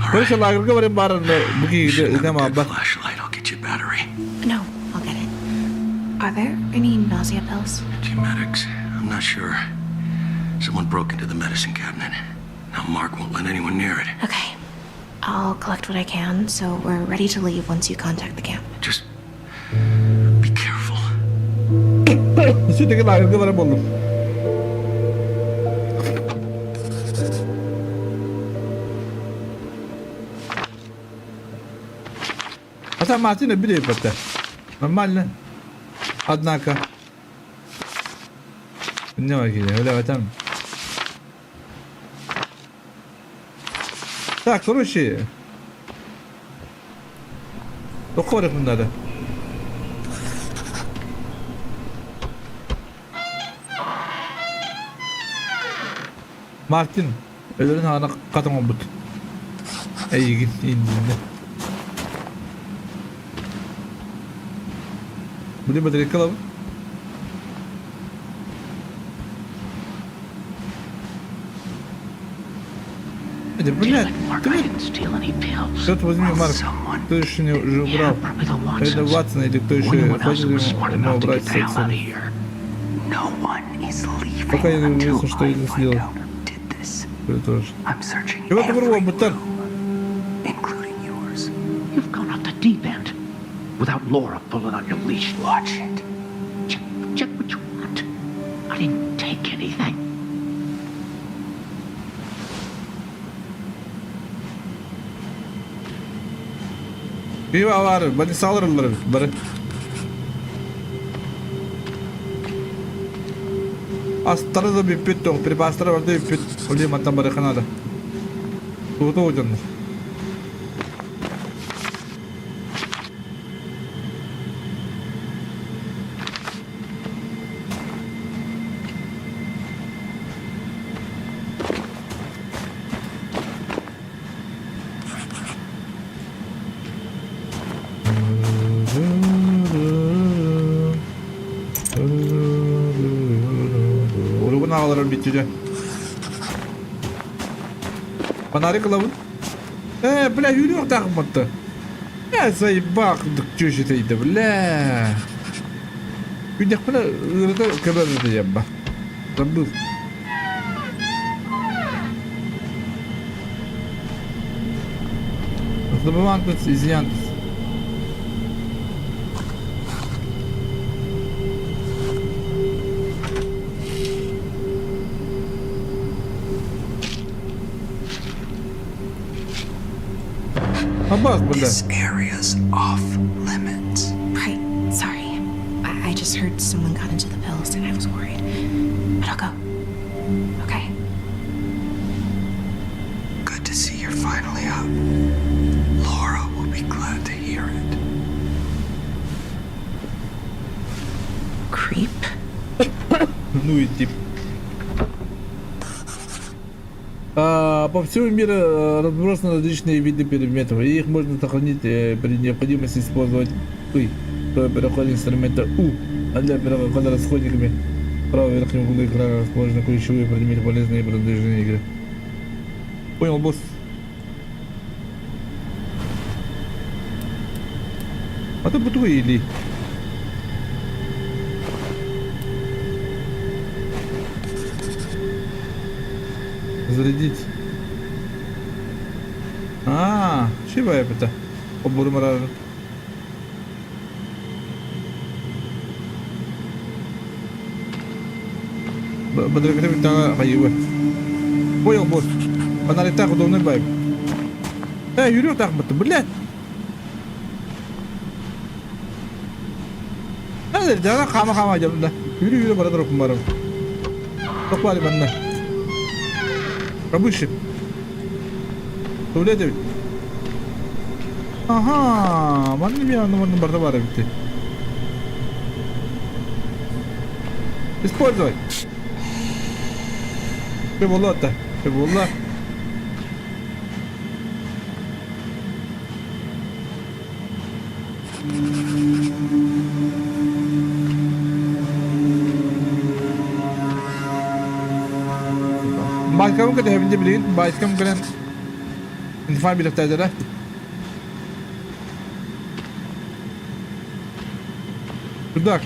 All Böyle right. şeyler var barın bu You should have gidem a abi. good flashlight. I'll get you a battery. No, I'll get it. Are there any nausea pills? Medics. I'm not sure. Someone broke into the medicine cabinet. Now Mark won't let anyone near it. Okay. I'll collect what I can, so we're ready to leave once you contact the camp. Just be careful. Sürekli ayrı var buldum. Это Мартина бери пата. Нормально. Однако. Не вагили, бля, там. Так, короче. Доходит надо. Martin, ölerin hana kadın oldu. İyi git indiğinde. Bu ne bedeli kalalım? Это, блядь, Mark, I didn't steal any pills. кто-то возьми, Марк, Someone. кто еще не уже убрал? Probably the Это Watsons. Ватсон или кто еще Anyone else хочет who was smart ему enough to убрать get the hell out of секс? here. No one is leaving Пока я не until уверен, что I я не find сделал. out who did this. Это тоже. I'm searching Чего ты every вру, Бутан? room, including yours. You've gone off the deep end without Laura pulling on your leash. Watch it. Check what you want. I didn't take anything. Bir var, beni saldırırlar. Bari. Астара да би питто, при пастара варда би пит. Оли матам баре ханада. Туто удан. Ургун ağlarım bitecek. Фонарик ловын. Бля, yürüyor takmadı. Я заебал, да чё же это, бля. Видях, бля, это когда это ебба. Забыл. Забывантус, изъянтус. Аббас, бля. This area's off limits. Right. Sorry. I just heard someone got into the pills and I was worried. But I'll go. Okay? Good to see you're finally out. Laura will be glad to hear it. Creep? Ну и тип. По всему миру разбросаны различные виды предметов, и их можно сохранить при необходимости использовать при переходе инструмента У, а для перехода расходниками в правом верхнем углу экрана расположены ключевые предметы, полезные при продвижении игры. Понял, босс? А ты бутуй или? Зарядить. Чего это? Обурмараж. Бодрогрев тага кайыбы. Понял, босс. Фонарь так удобный байк. Юрий так быты, блядь. Жана хама жамда. Юрий бара тұрып барам. Тоқпали банда. Рабышы. Söyle de. Aha, bana bir numaranın barda var bitti. Используй. Приболота. Прибола. Başkanım kadar evinde bilin. Başkanım kadar intifam bir hafta. Şurada.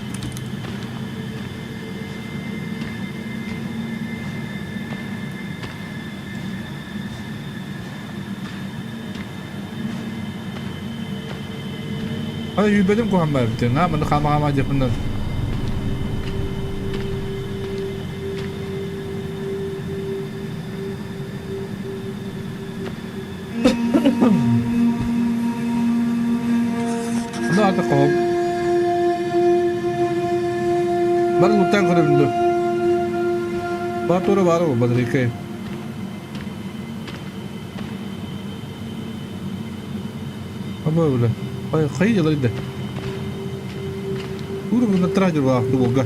Hadi yübedim kuhamlar bitin. Ha, bunu kama yapınlar. Bunu artık kovum. Ben lütfen kırımdı. Batura var mı? Badrikayım. Ama böyle. Ay, kayı yalaydı. Uğru bunu tıracır var. Dur bolga.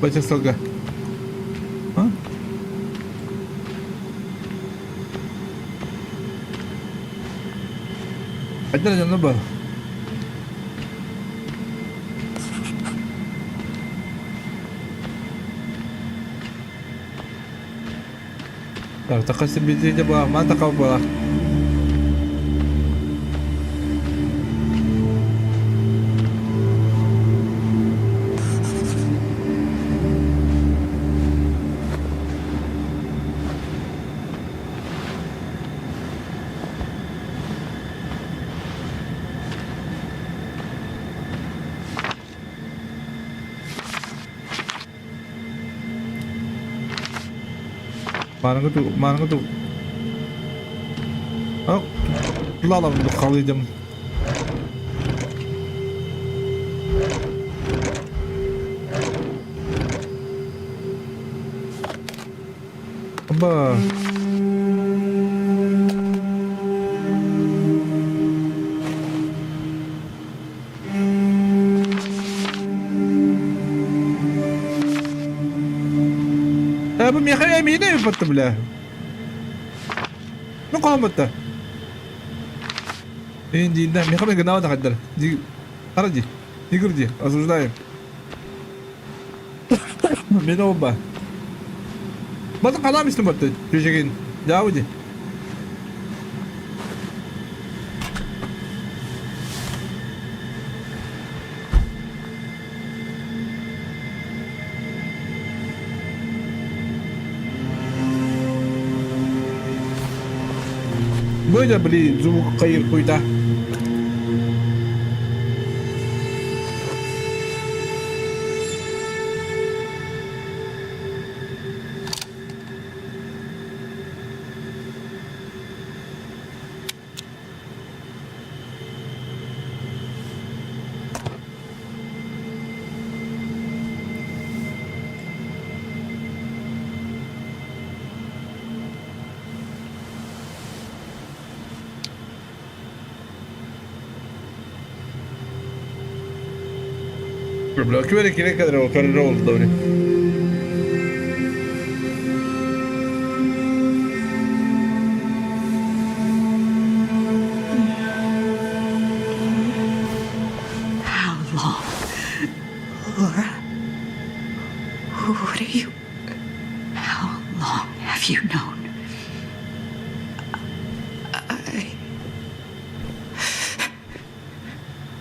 Başa salga. Ha? Hadi canım bak. Takasih biji aja bang, mantap kau bang. Mana tuh? Oh, lalam untuk kali jam. Apa? Bu miyakaya emine mi battı bile? Ne kalmadı? Indiğinden miyakaya gına da kadar. Aracı. Yıkırcı. Asızdayım. Beni olma. Batı kalamıştım battı. Köşekin. Davudi. Böyle bili звук kayır kuyta. Blochi vede chi ne cadrà fare il roll dove. How long? Laura? What are you? How long have you known?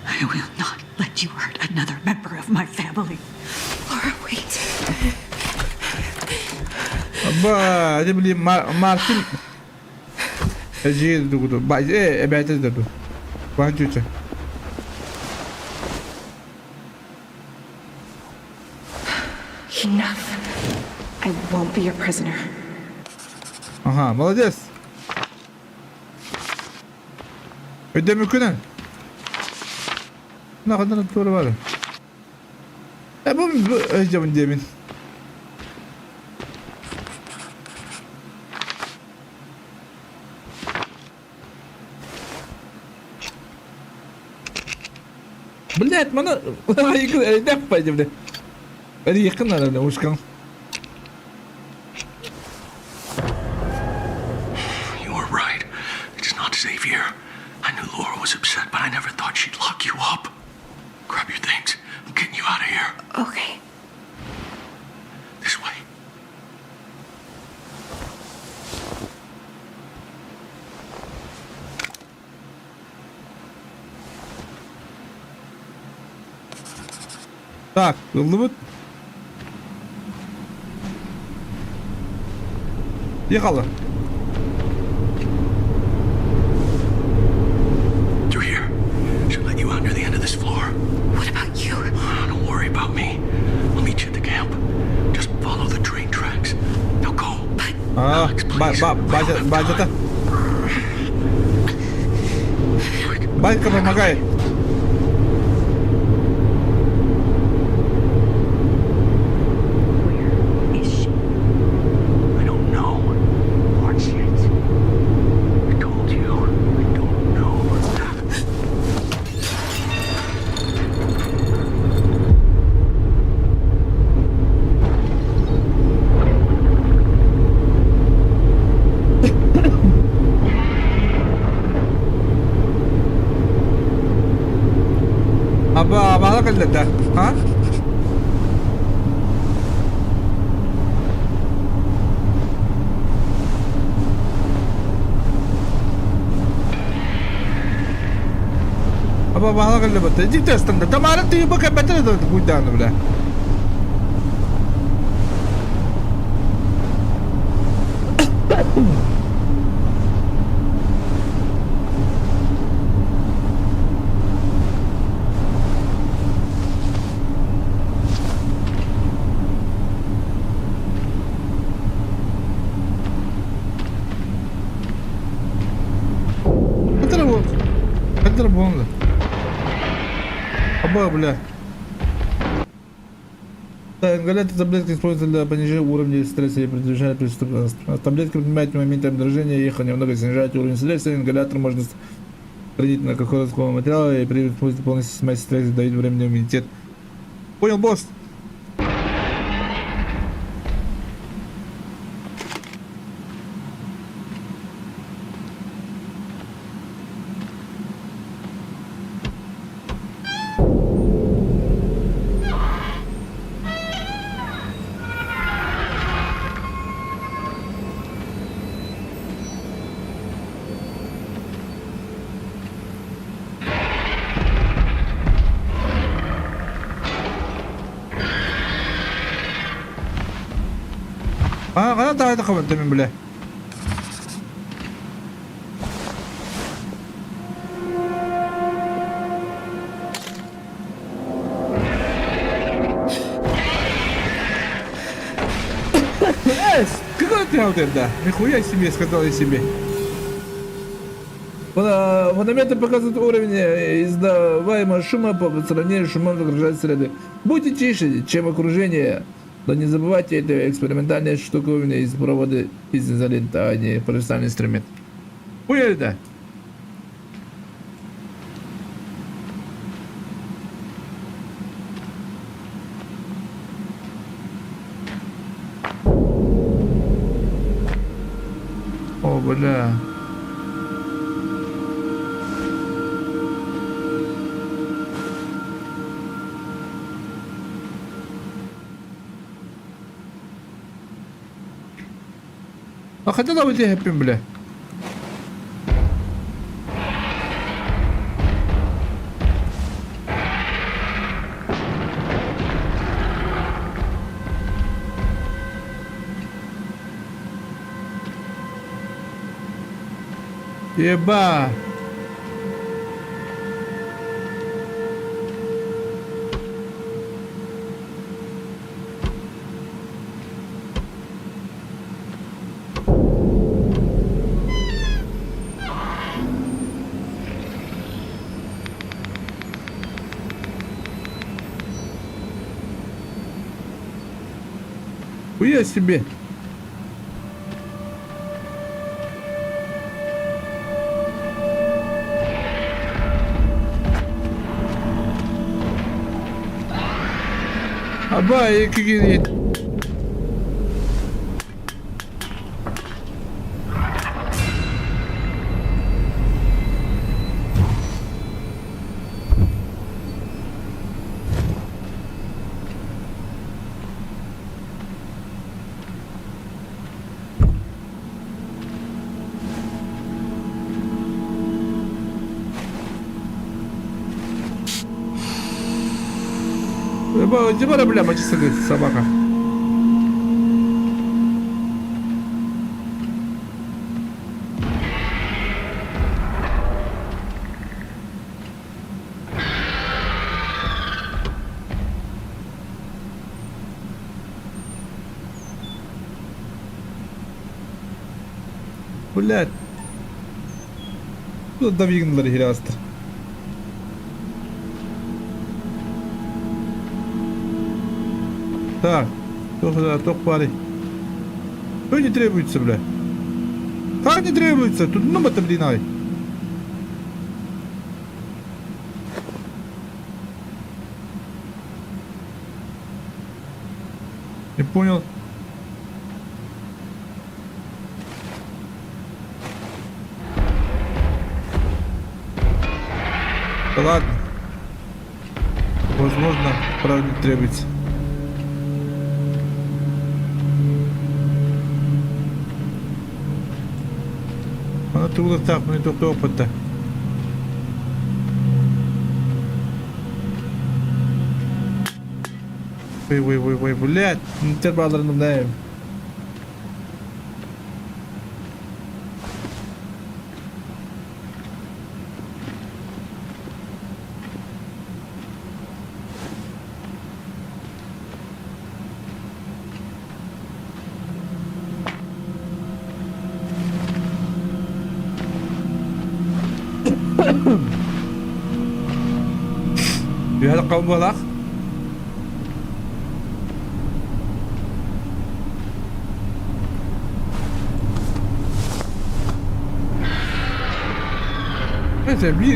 I will not let you hurt another member of my family. Laura, wait. Abba, dia beli Martin. Aji tu tu. Baik better tu. Baju je. Enough. I won't be your prisoner. Aha, молодец. Ödeme kunan. Ne kadar doğru var. Bu önce demin. Блять, mana yakın elden yapacağım de. Beni yakın arada Uşkan. You were right. It's not Xavier. I knew Laura was upset, but I never thought she'd lock you up. Grab your things. I'm getting you out of here. Okay. This way. Так, Lıvıt. Yakala. Through here. Should let you out near the end of this floor. What about you? Don't worry about me. I'll meet you at the camp. Just follow the train tracks. Now go. Alex, please. Бачата. Батька помогает. Where is she? I don't know. Watch it. I told you. I don't know. Abba, bana kıldı. Ha? Abba, bana kıldı betul. Jadi standar. Tamaran tu ibu kan betul tu kuda tu belah. Betul bohong tu. Абба, бля. Ингалятор таблетки используются для понижения уровня стресса и продвижения преступности. Таблетки принимать в моменты раздражения и ехания немного снижать уровень стресса. Ингалятор можно хранить на какого-то материала и при использовании полностью снимать стресс и дает временный иммунитет. Понял, босс? Kana tayo na kawan tayo bile. вот это? Нихуя себе, сказал я себе. Фонометры показывают уровень издаваемого шума по сравнению с шумом окружающей среды. Будьте тише, чем окружение. Но не забывайте, это экспериментальные штуковины из провода из изолента, а не профессиональный инструмент. Поняли, да? О, бля. А хотя давайте хэппим, бля. Еба. Хуя себе. Абай, какие... Иди бара, бля, мочи собака. Блядь. Тут довигнули херастер. Так, только парень. Что не требуется, бля? Как не требуется? Тут номер-то, блин, ай. Не понял. Да ладно. Возможно, правда не требуется. Тут так, мне тут опыта. Ой, блядь, не терпал, наверное. بهذا القوم والأخ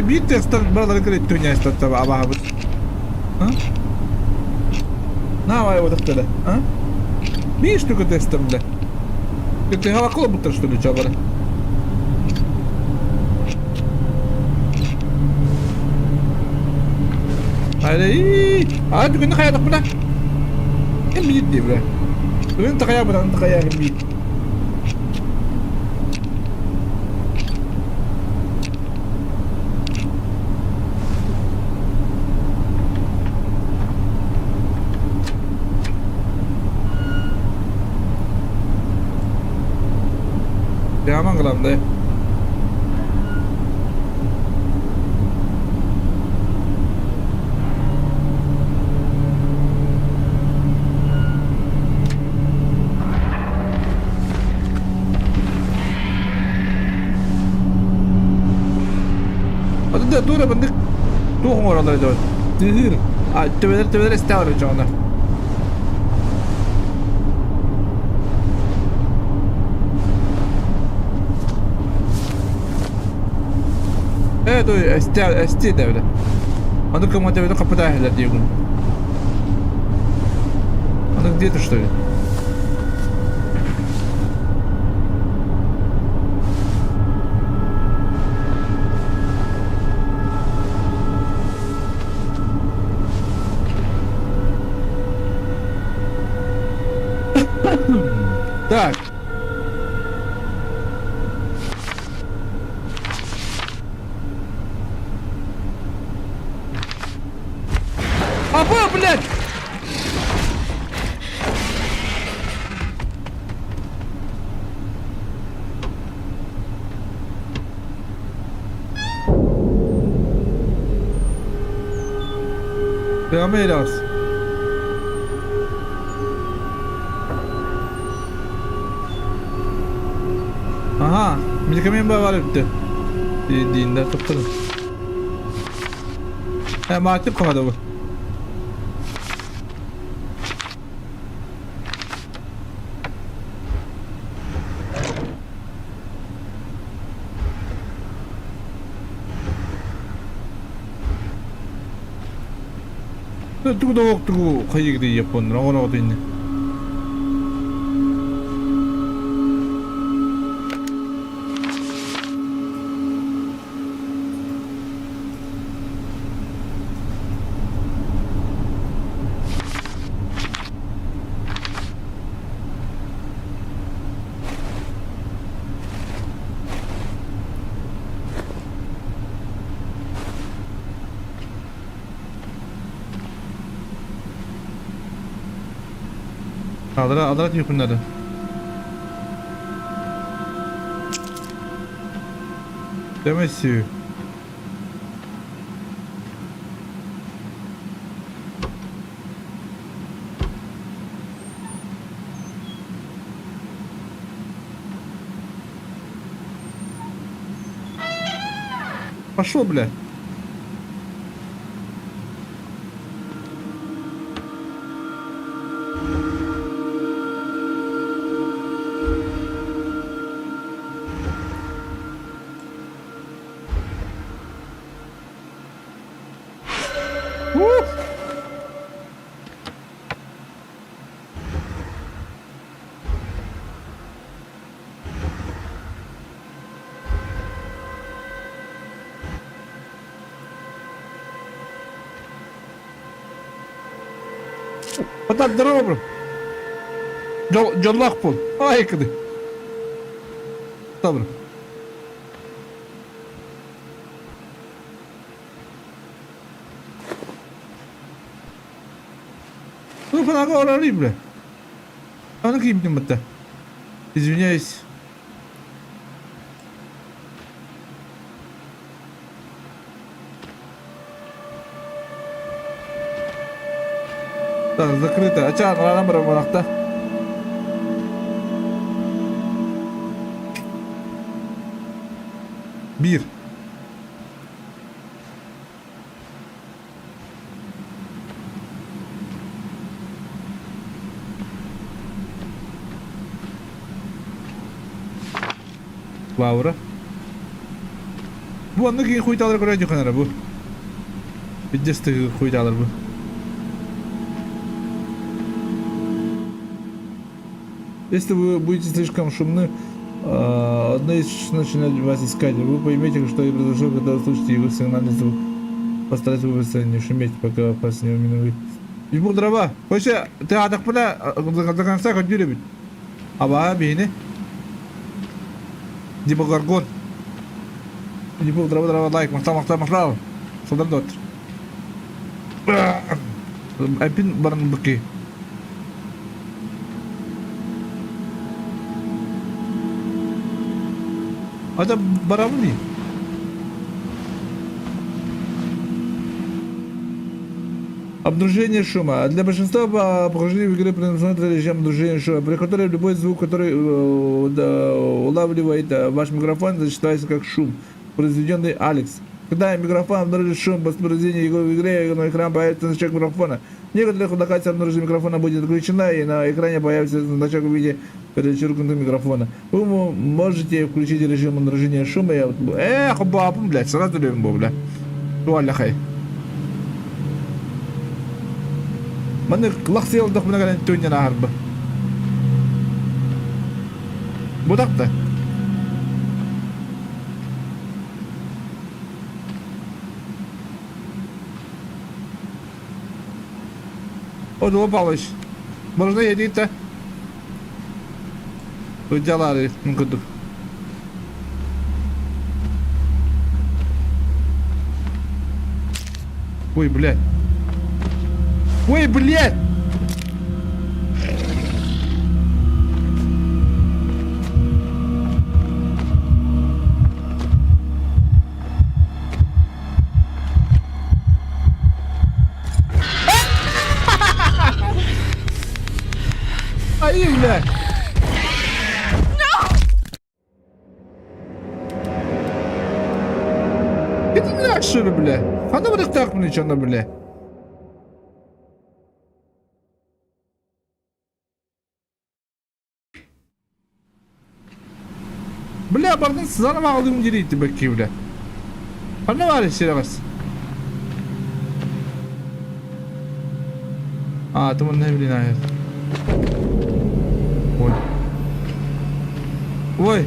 bir testten buraları kırıttı dünya istatta ama bu ha ne var bu da ha bir штука тестом да ты hava клуб-то что ли чабара علي عاد كنا خيا دقنا اميت دي بلا انت خيا بلا انت خيا اميت يا منغلام ده Bunda doğru bunda. Doğum oraları da var. Zehir. Töbeler istiyor canlar. Evet o istiyor devlet. Onu komutayı kapıda ahler diyor. Onu где-то что ли? Так. Опа, блядь! Devam ediyoruz. Aha, medikament var bitti. Dinde tutturun. Aktif kafada bu. 두고 거기 그래 예쁜 라고라고도 있네. Adalet yok bunlarda. Demesi. Пошел, бля. Так, здорово, бро. Джоллах пол. Ай, куди. Добре. Ну, понага орали, бля. А ну ким это? Извиняюсь. Так, закрыто. А чё, на номер монахта? Бир. Лаура. Bu anda ki kuytalar koyacak kanara bu. Bir destek kuytalar bu. Если вы будете слишком шумны, одна из начинает вас искать. Вы поймете, что я произошло, когда услышите его сигнальный звук. Постарайтесь выбраться, не шуметь, пока вас не минует. Ибу дрова. Хочешь, ты атак поля до конца хоть любит. Аба, бейни. Дибо гаргон. Дибо дрова лайк. Махтал. Солдан дот. Айпин баран быки. Это барабаны. Обнаружение шума. Для большинства похождений в игре предусмотрен режим обнаружения шума, при котором любой звук, который улавливает ваш микрофон, засчитывается как шум, произведенный Алекс. Когда микрофон обнаружит шум воспроизведения его в игре, на экран появится значок микрофона. В некоторых локациях обнаружение микрофона будет отключена, и на экране появится значок в виде перечеркнутого микрофона. Вы можете включить режим обнаружения шума. Эх, бабам, блядь, сразу любим, бля. Туаля хай. Маны лахсы елдық мына қалан төнен ағырбы. Бұдақ-та. Оду опалыш. Можно едить-то? Тут дела, мүмкіндік. Ой, блядь. Ой, блядь! Ай, блядь! Иди нахуй, что ли, блядь? А ну вот так мне что-то, блядь. Бля, бардын сызанып алдым дейді бәкке, бля. Қаны бар есері қас? А, ты не блин, аяд. Ой. Ой.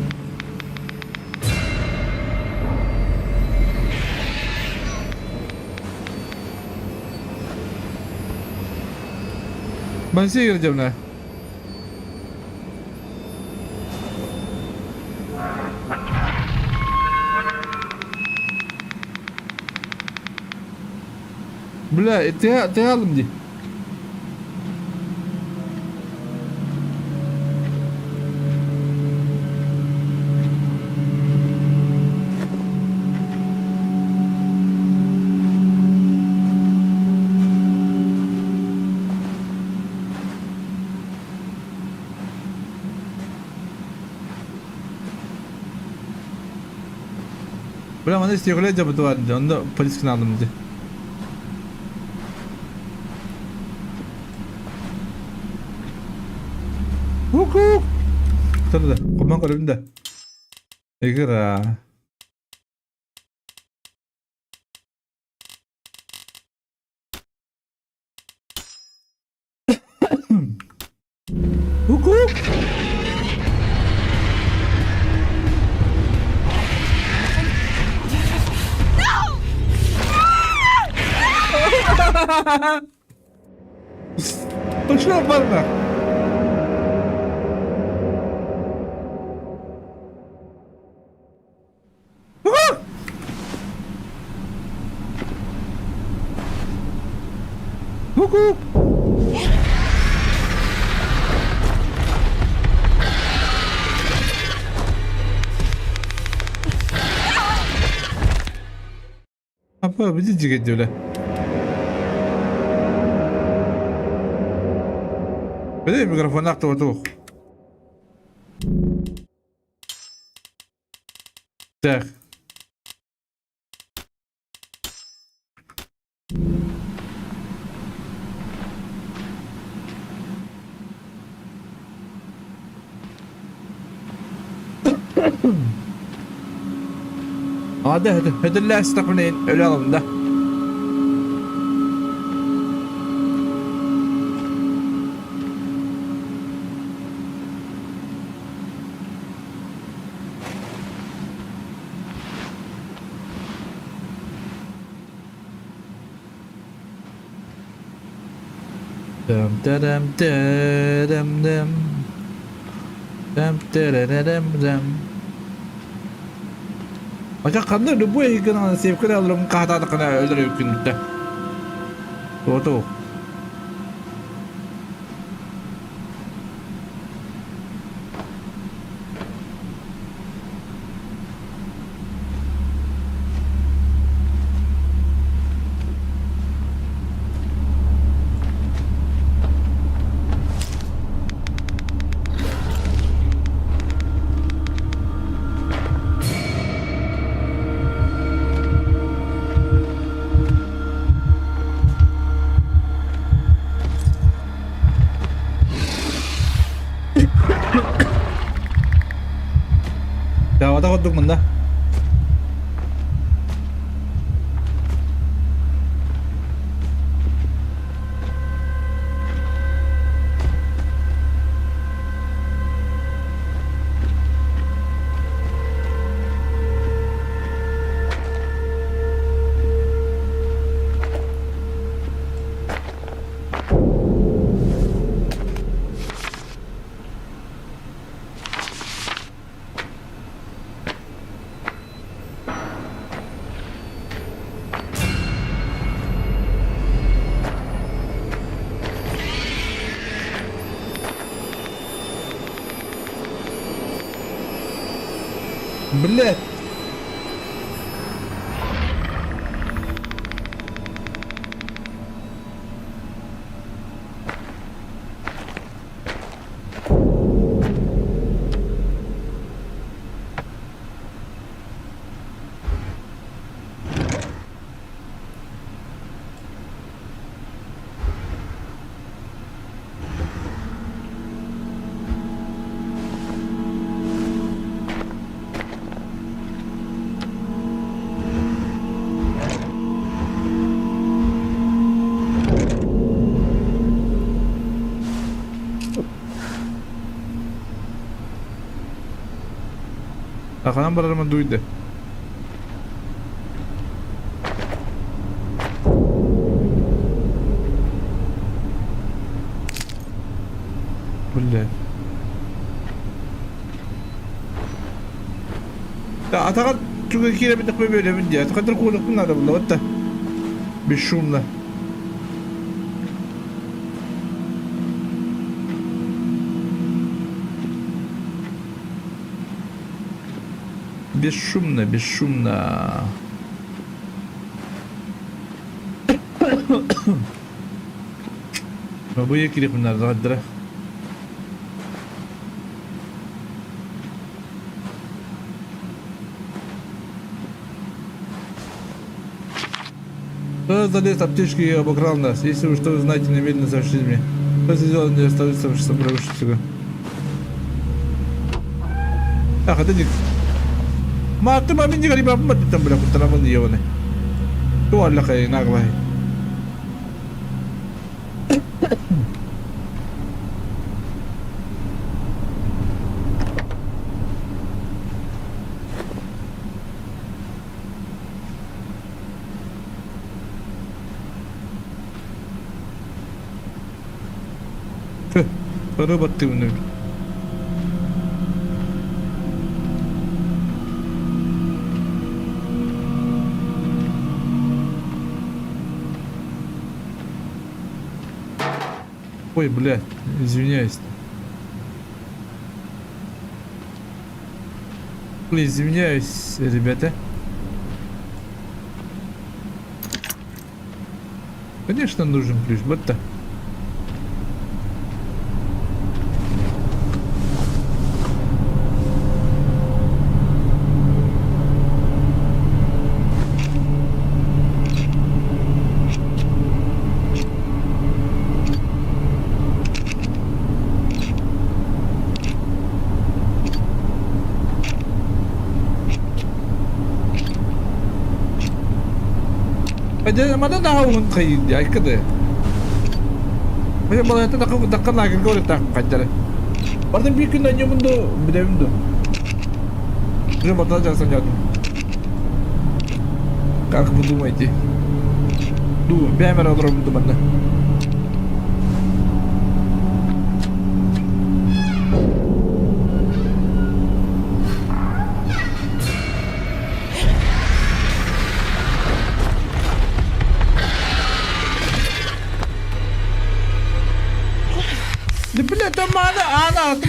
Ben size gireceğim ne? Bля, te aldım di. Bля, bana istiyorlar da bu duvarda. Onu da polis aldım di. Hukuk. Tara da. Kumang kalabin da. Ikira. Hukuk. Şuna bakma. Hukuk. Apa bizi ceket diyorlar. Bede mikrofonu aktı otu. Tak. Hadi la istaqbinin öyle alalım da. Dum dum dum dum dum dum dum. Acak kandı bu ekranı sevkili alırım kahtada kana öldürüyor günlükte. Doğru. Havada koyduk bunda. بالله Arkadan bağırma duydu. Böyle. Ya Atakan çok ikiyle bir dakika böyle bir diye. Atakan kulak bunlar da bunda hatta. Bir şumla. Бесшумно, бесшумно. Babaya girip bunlar da hadi. Залез аптечки и обокрал нас. Если вы что знаете, немедленно сообщите мне. После дела не остается, что сопровождать. Ах, это не... Mati mami hindi ka rin mapapatitan mo lang kung tanamang diyaw na. Tuwala kayo, nakalahi. Para ba't yun na? Ой, блядь, извиняюсь. Извиняюсь, ребята. Конечно, нужен ключ, вот-то. Mana nahawun kayo di ay kada. Kaya mga ito nakakadakan lagi ko ulit ako kanya. Parang bikin na nyo mundo, biday mundo. Kaya mata dyan sa nyan. Kakamundo mo iti. Du, biya meron rin mundo man na.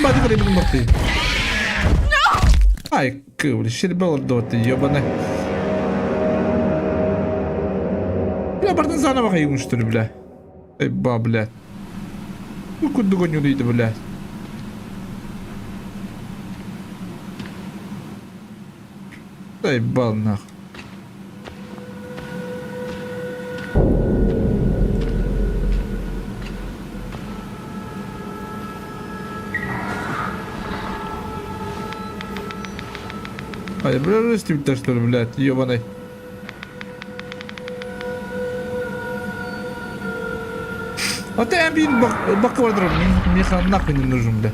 Hadi kare benim baktı. Ay kıvır şeri balık doğdu yabana. Bile bardan sana bakıyormuştur bile. Ey babla. Bu kundu gonyoluydu bile. Ey balnak. Hayır, böyle resti bitmişler, блядь, ёбаный. А ты амбин баквадрон, мне нахуй не нужен, бля.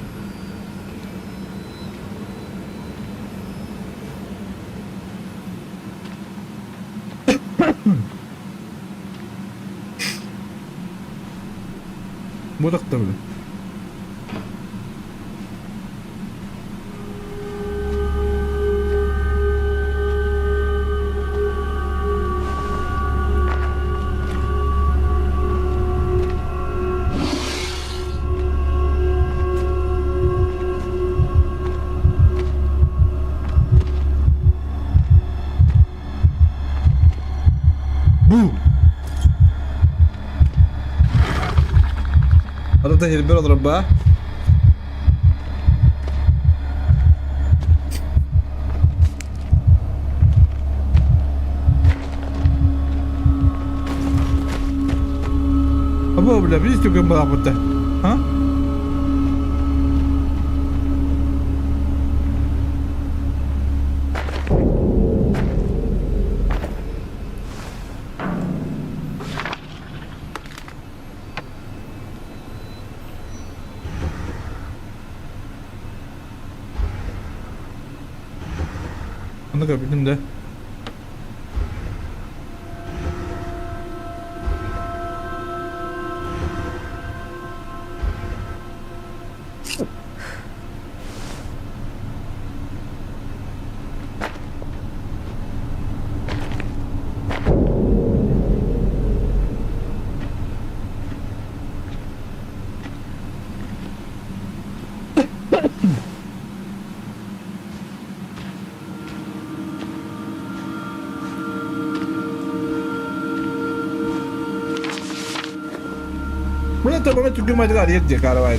Будак-то, бля. Arada hilber olurum be. Apa bela biz tu gambar apa tu? Ha? Onu gördüm de. Bunu tamamen tükürüm acılar yetecek arabayı.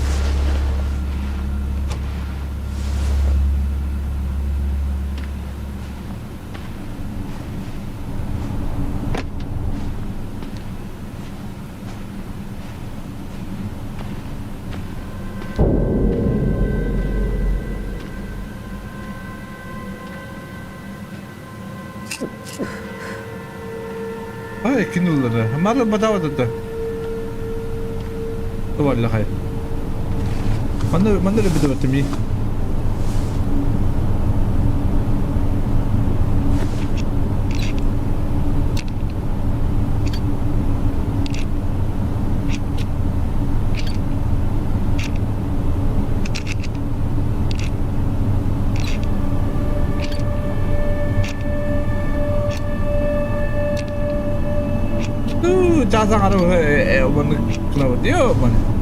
Ay kinulları. Marla badava da. والله خير ما اللي بدأت تمي 짜장하러 오늘 그나버디요 만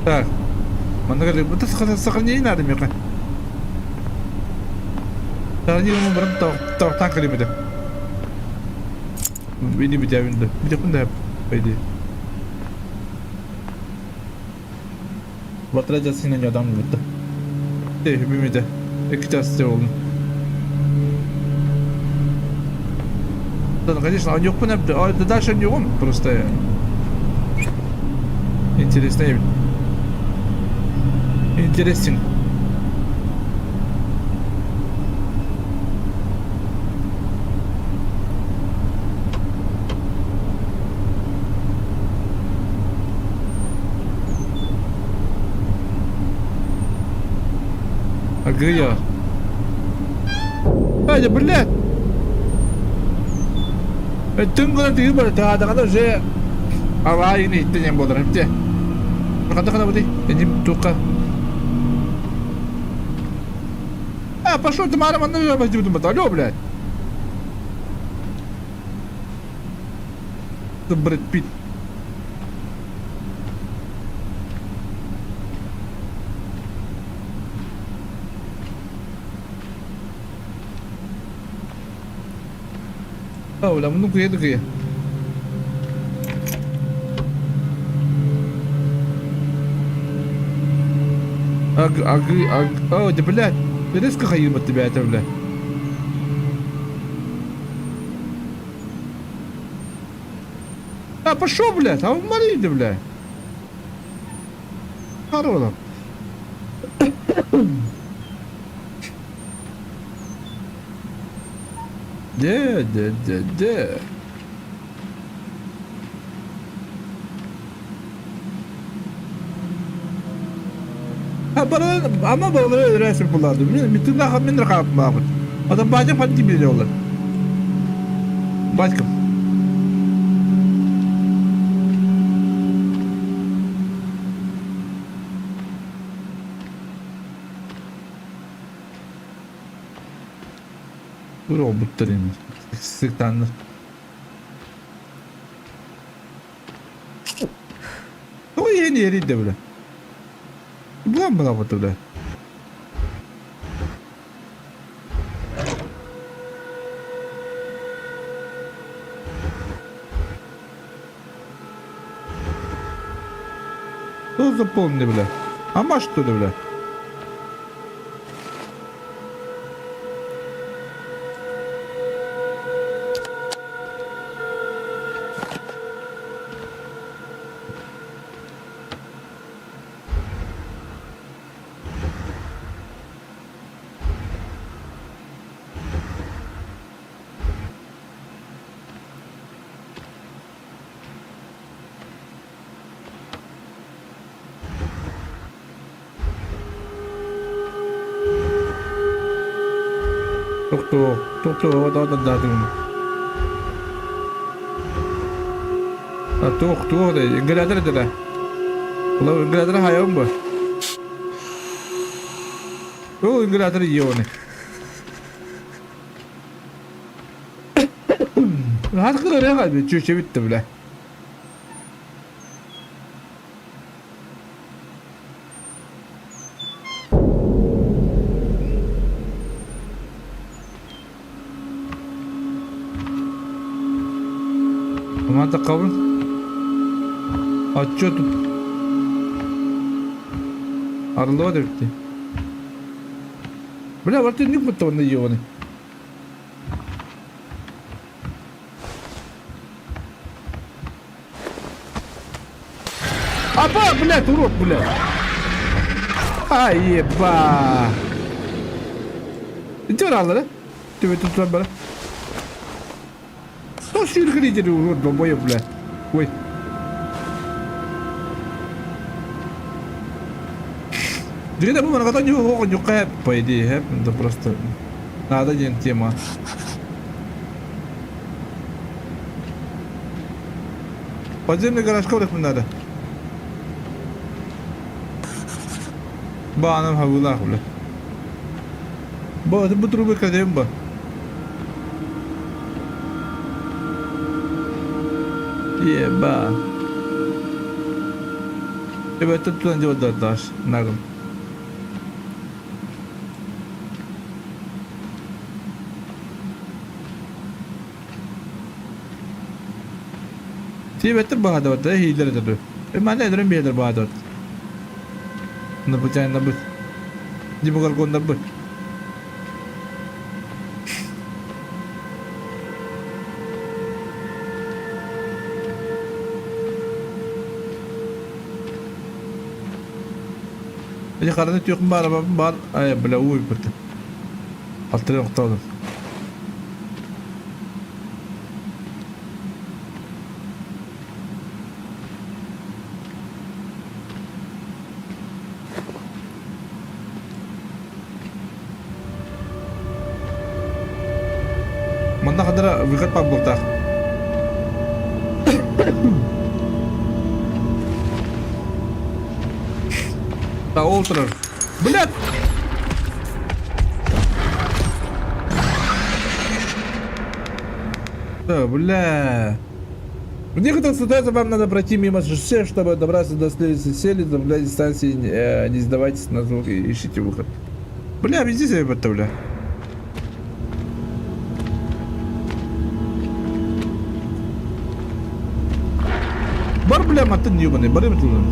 Так, mana buta sakanya ini ada mereka. Tadi kamu berapa tahu tangkal ini dah. Ini bija pun dah pede. Batra jasina adam buta. Bir de iki oldu. Да, конечно, а у них дальше не он просто интересный. Интересен. Аргыя. Hadi millet. Tüm gün tüyü böyle daha kadar şey. Ama yine ihtiyacım olur hepsi. Kadar bu değil. Benim tuka. Пошел ты, мама, ну я возьму думаю, алло, блядь. Это Брэд Питт. Ulan bunu kıydı kıyı. ده блядь. رزق خير التبعات ولا пошел, блядь, а он молит, блядь. Хорошо. Да. Bana ama bana resim kullandım. Bütün daha min rakam mağdur. Adam bacak hadi biliyorlar. Başka. Bu robotların sıktanlar. O yeni yeriydi böyle. Bulan mı lan bu da? Что запомни, бля? А что ли, бля? Тук-тук, да. Тук, да, İngiltere de. Ulan İngiltere hayal mı? O İngiltere yiyor ne? Rahat kadar ya kalbi, çöşe bitti bile. Aman da kavun. Açıyordum. Arılığa da bitti. Bля, вот ты не будто он наёбаный. Апа, блядь, урод, блядь. Ай, еба. Иди oralara. Tübe tutsan bana. Nasıl yürüyeceksin urod bombayı, блядь. Ой. Jadi tak mana kata juga kok juga apa ini ya, itu просто надо jadi тема. Подземный гараж коврик надо. Банам хавулах, бля. Ба, это бы трубы кадем ба. Еба. Это тут делать даш, нагом. Better Bahadur, healer. Man, I don't be the Bahadur. Nabuchan number. Jibugal number. I can't take bar. I am below. I'll tell you. выход по болтах. Да, Олтер. Блядь! Да, бля. В некоторых ситуациях вам надо пройти мимо шоссе, чтобы добраться до следующей цели, замедляйте станции, не сдавайтесь на звук и ищите выход. Бля, везде себе это, бля. Бар, бля, матын ебаный, бары мытылын.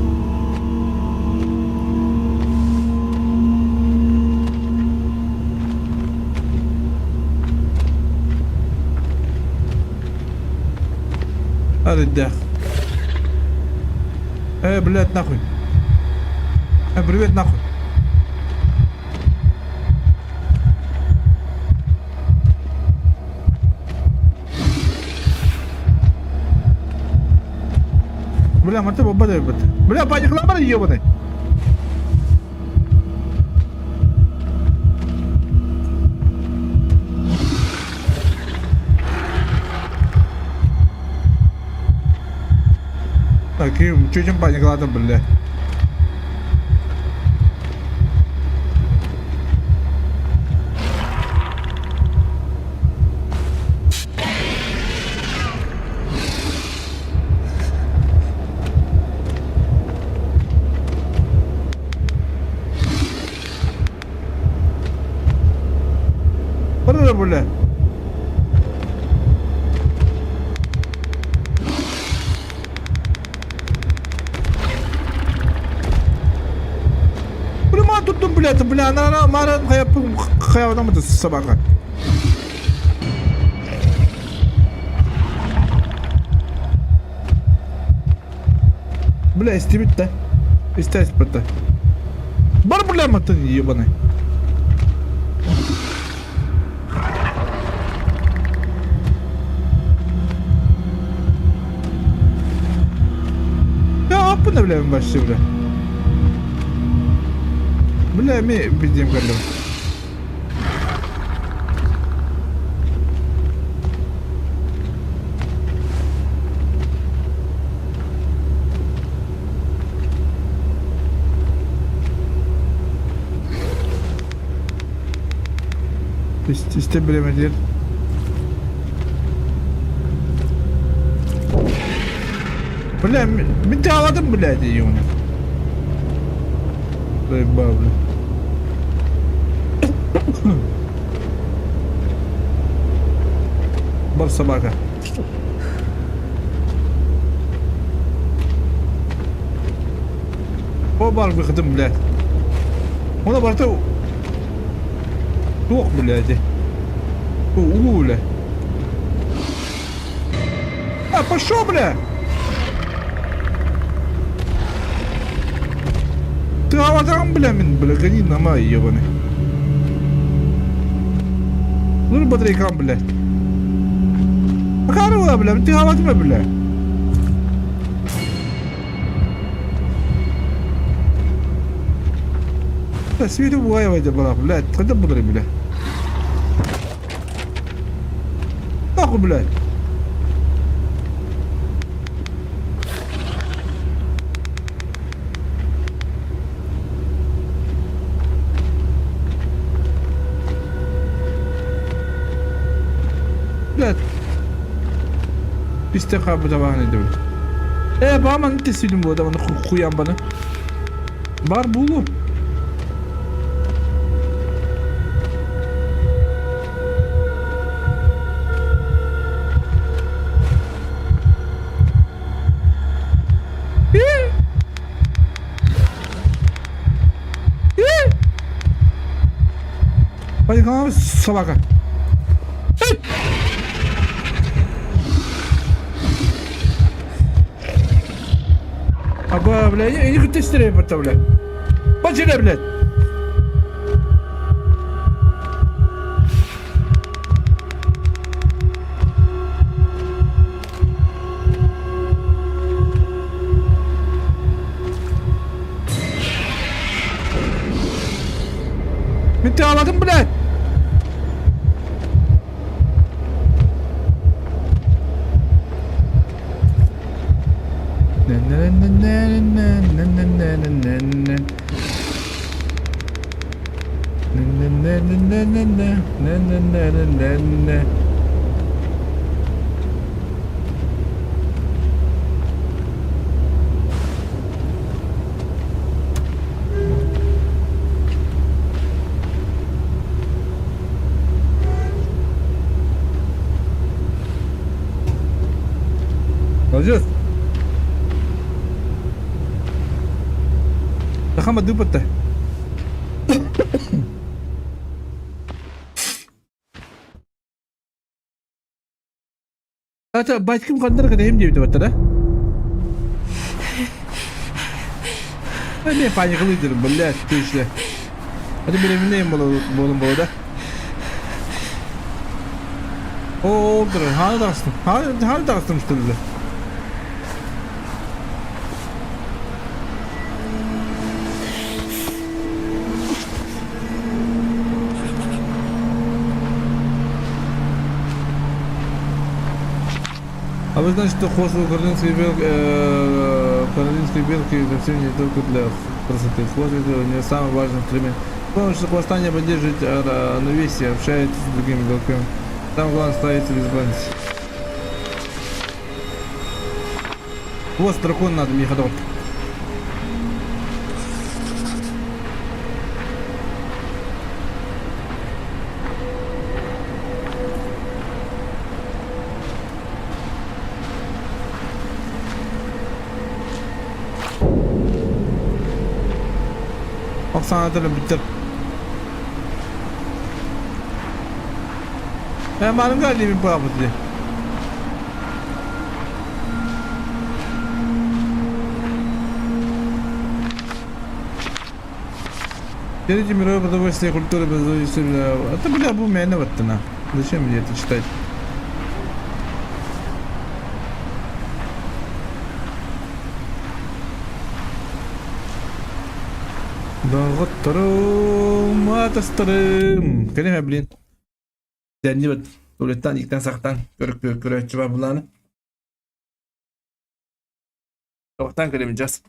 Аридах. Блядь, нахуй. Привет, нахуй. Бля, маты баба да ебать. Бля, паникла бара ебаный. Так, и чуть чем паникла там, бля. Бля. Прямо тут, блядь, бля, она мара, хая там это собака. Бля, истебить-то. Истебить-то. Бар, бля, маты ебаный. Bu ne bile başlıyor bile. Bile mi bildiğim kadarıyla. İşte bilemediler. Бля, ты алатын, блядь, ее. Заебал, бля. Бар собака. О, бар выходом, блядь. Он обратил. Тох, блядь. Бля. А, пошел, бля. Ты аватаром, бля, бля, гони на май, ебаный. Ну, батарейкам, бля. Акарова, бля, ты аватар, бля. Да, свету воевать, блядь, когда батарей, бля. Нахуй, блядь. Блядь. İstekabı bu devam ediyor. Bana ne teslim bu adamın kuyan bana. Var bulu. Hadi kanal sabaka. Аба, бля, я не хочу тестировать это, бля. Почему, блядь? Ты аладың, блядь? Alacağız. Takama dupatta. Ata başka kandır kadehim diye bir batta da. Ne panyaklıydırım böyle şu işle. Hadi bir evindeyim bolum da. Oo, dur. Hani dağıstım. Hani dağıstım işte böyle. А вы знаете, что хвост украинской белки совсем не только для красоты. Хвост это не самый важный инструмент. С помощью хвоста не поддерживает равновесие, общается с другими белками. Самое главное ставится без баланса. Хвост дракона надо, меходон. Sanatını bitir. Ben malum geldiğimi bu yapıtı. Derece мировое продовольствие и культура это бля bu mene vattana. Зачем мне это читать? Dağıttırım, atastırım. Kelime bilin. Denli bit. Tuletten ilkten saktan. Körük cevap bulanı. Saktan kelimeceğiz.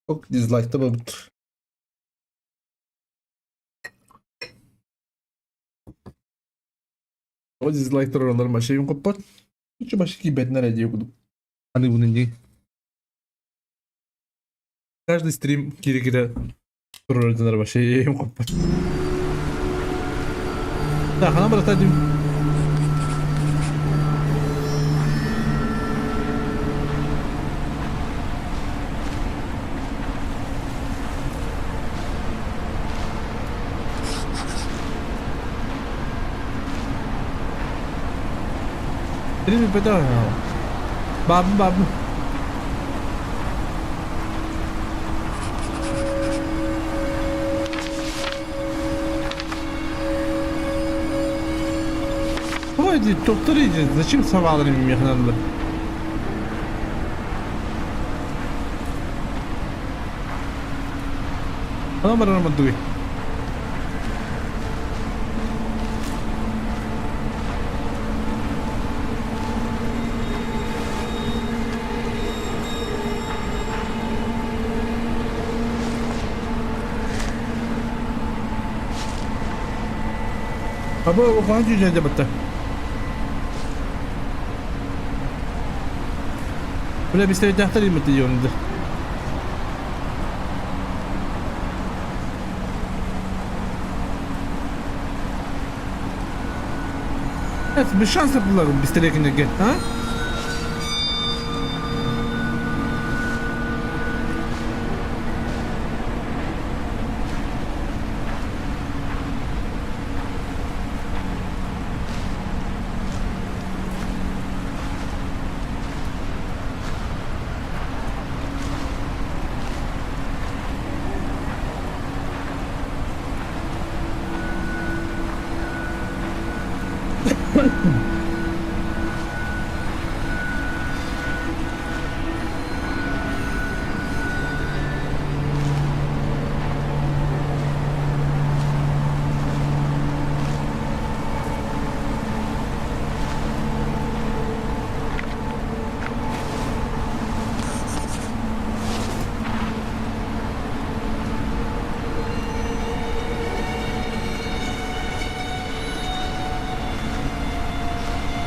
Çok dislike'da bu. O dislike'lar oraların başı yung kapat. Hiç başka kibet nerede yok. Hani bunun değil. Каждый стрим кире-кире туралдылар başı yung kapat. Так, она братадим. Ini betul. Babu. Вроде доктор идет. Зачем с овалами их надо? Она марана дуй. Abi o falan cücede battı. Böyle bir sene tahtar hizmeti yolunda. Evet, bir şans yaptılar bu bisterekinde gel, ha?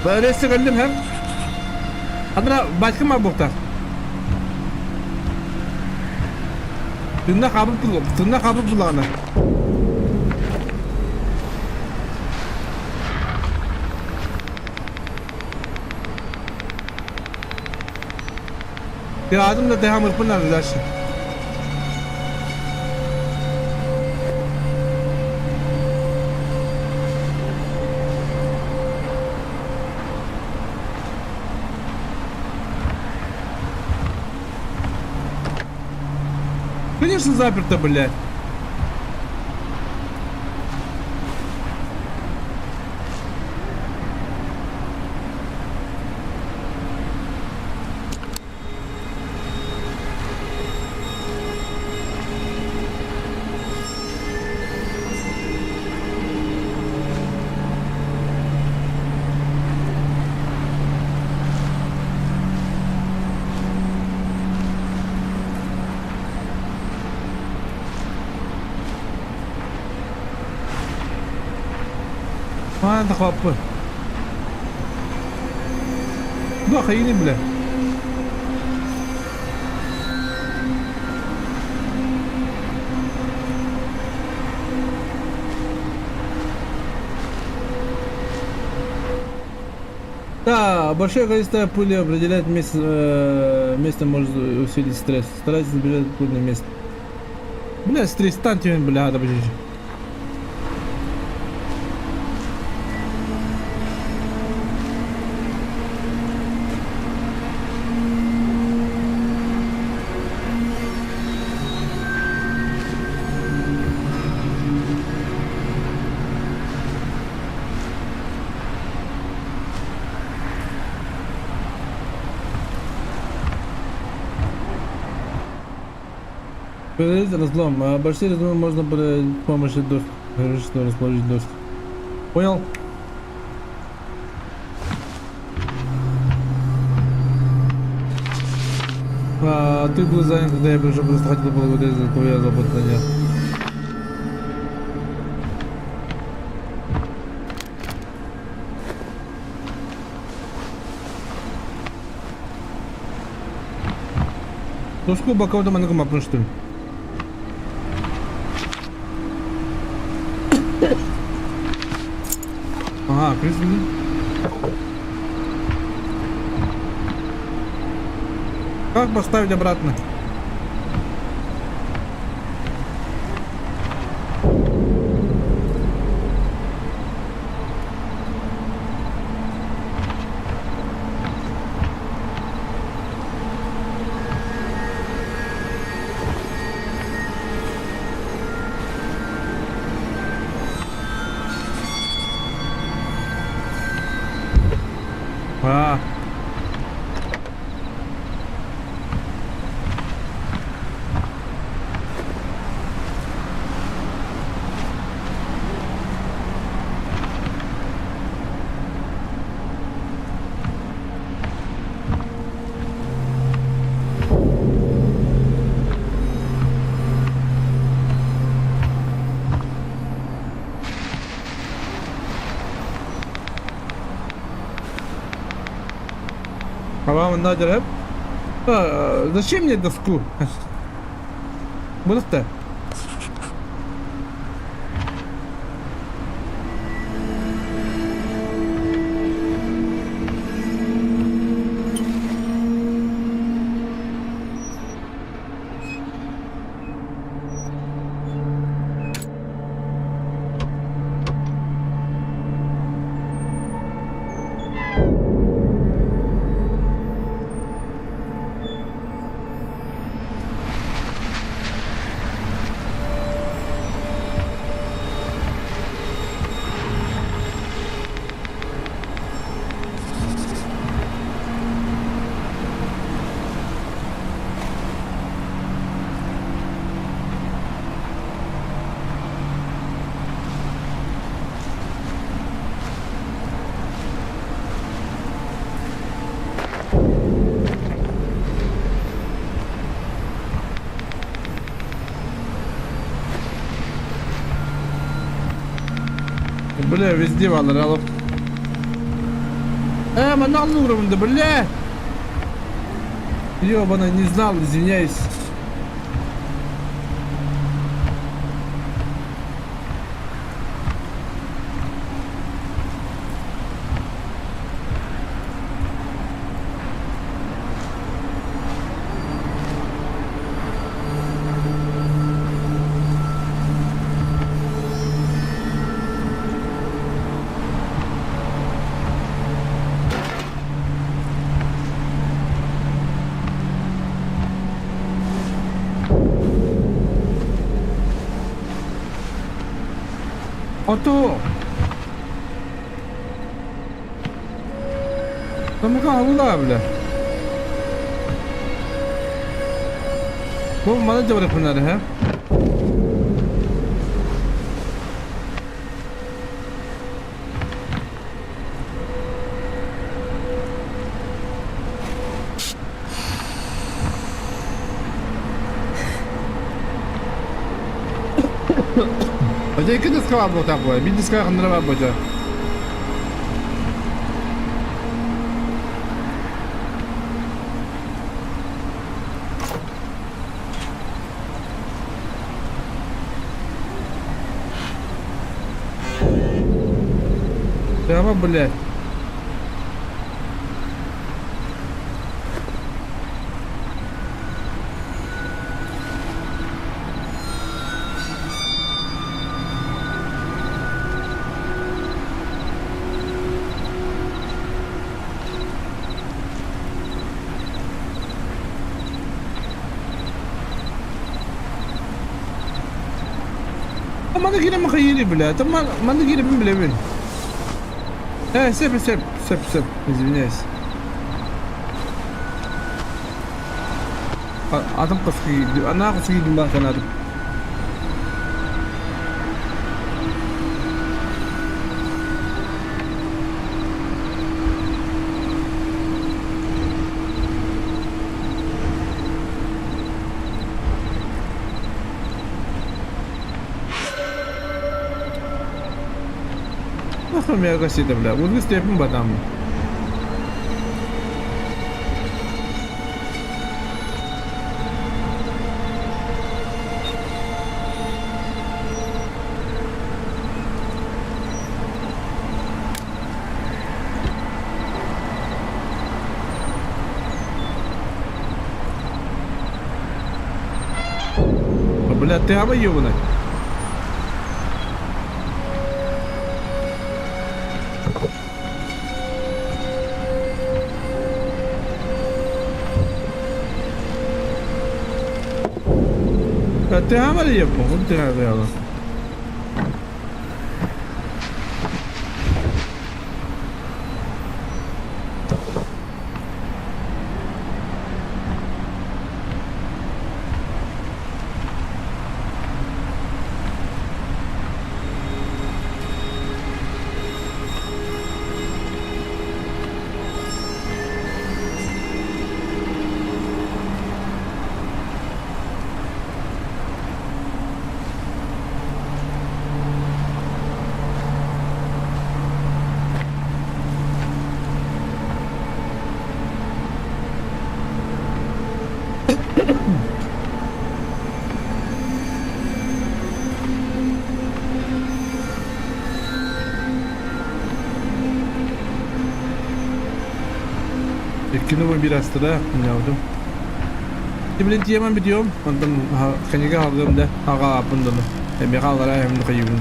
Böyle sıkıldım hem. Adına başka mı boktar? Tırnak kabuk kulağına. Bir adım da devam yapınlar dersin. Конечно, заперто, блядь. ما انت خاطر ده خيني بلا Да, большое количество пули определяет место может усилить стресс. Старайтесь избежать трудное место. Бля, стресс, станьте, бля, да подожди. Проверить разлом. А большие разломы можно при помощи доск. Что расположить доск. Понял? Ты был занят, когда я уже просто хотел поблагодарить за твое заботание. Ну сколько кого-то манагу мапну что ли? Ага, Крисвин. Как поставить обратно? А. Tamam Nadir hep. Зачем мне доску? Просто. Бля, везде валралов. Мы на уровне, бля. Ёбана, не знал, извиняюсь. Ото. Там қалуда, бля. Bu bana da bırak bunları ha. 어제 그 디스크가 못하고 미디스크가 안 들어가 보자. Прямо, блядь. ما نقدر مخيلي بلا طب ما نقدر من بلا من سيب извиняюсь adam kafayı ana kafayı ben kanadım Nasıl bir kasete bile? Bu liste yapın badam. Berarti apa you buna? Berarti apa dia pun? Berarti apa? Kini bu biraz da yavrum. Şimdi diyemem biliyorum. Ondan kanıga aldığımda aga bundan. Hem yakalara hem de kayıbın.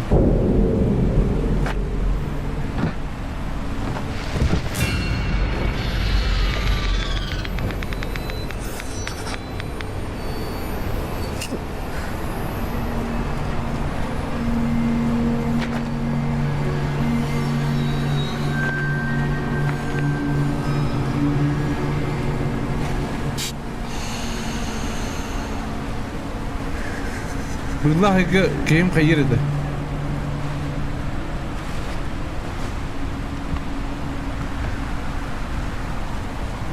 Wallahi game kayırdı.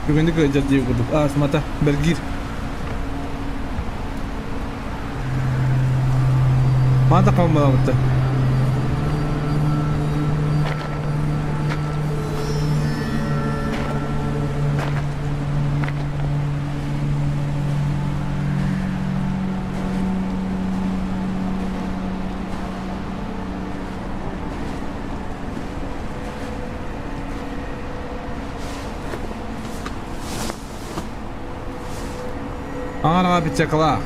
Bugün de jadi kuduk. Semata bergir. Mata kamu malam itu. Ana bir çakala.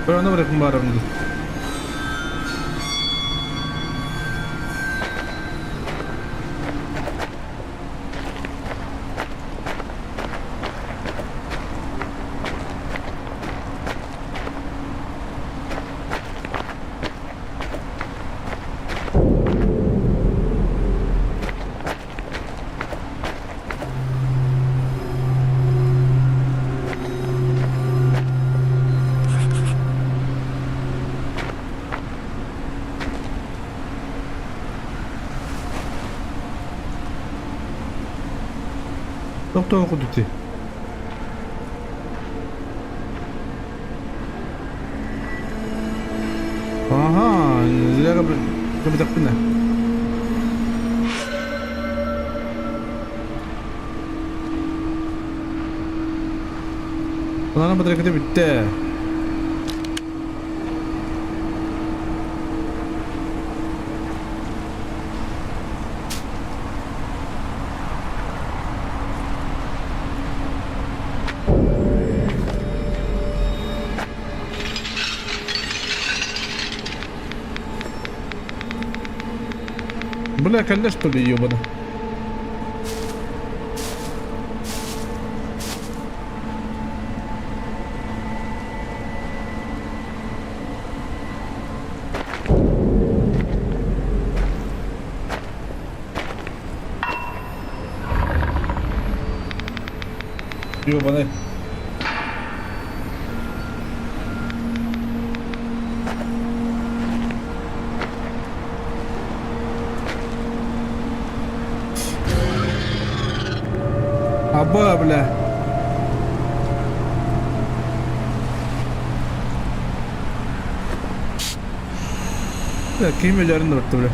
Onu bırakın bari onu. Doktor okuduk diye. Aha, zile kapı takpına. Bunların hareketi bitti. Bula kalleş tutuyor bana. Ёбаный. Аба, бля. Ya kıymelerinde baktı bile.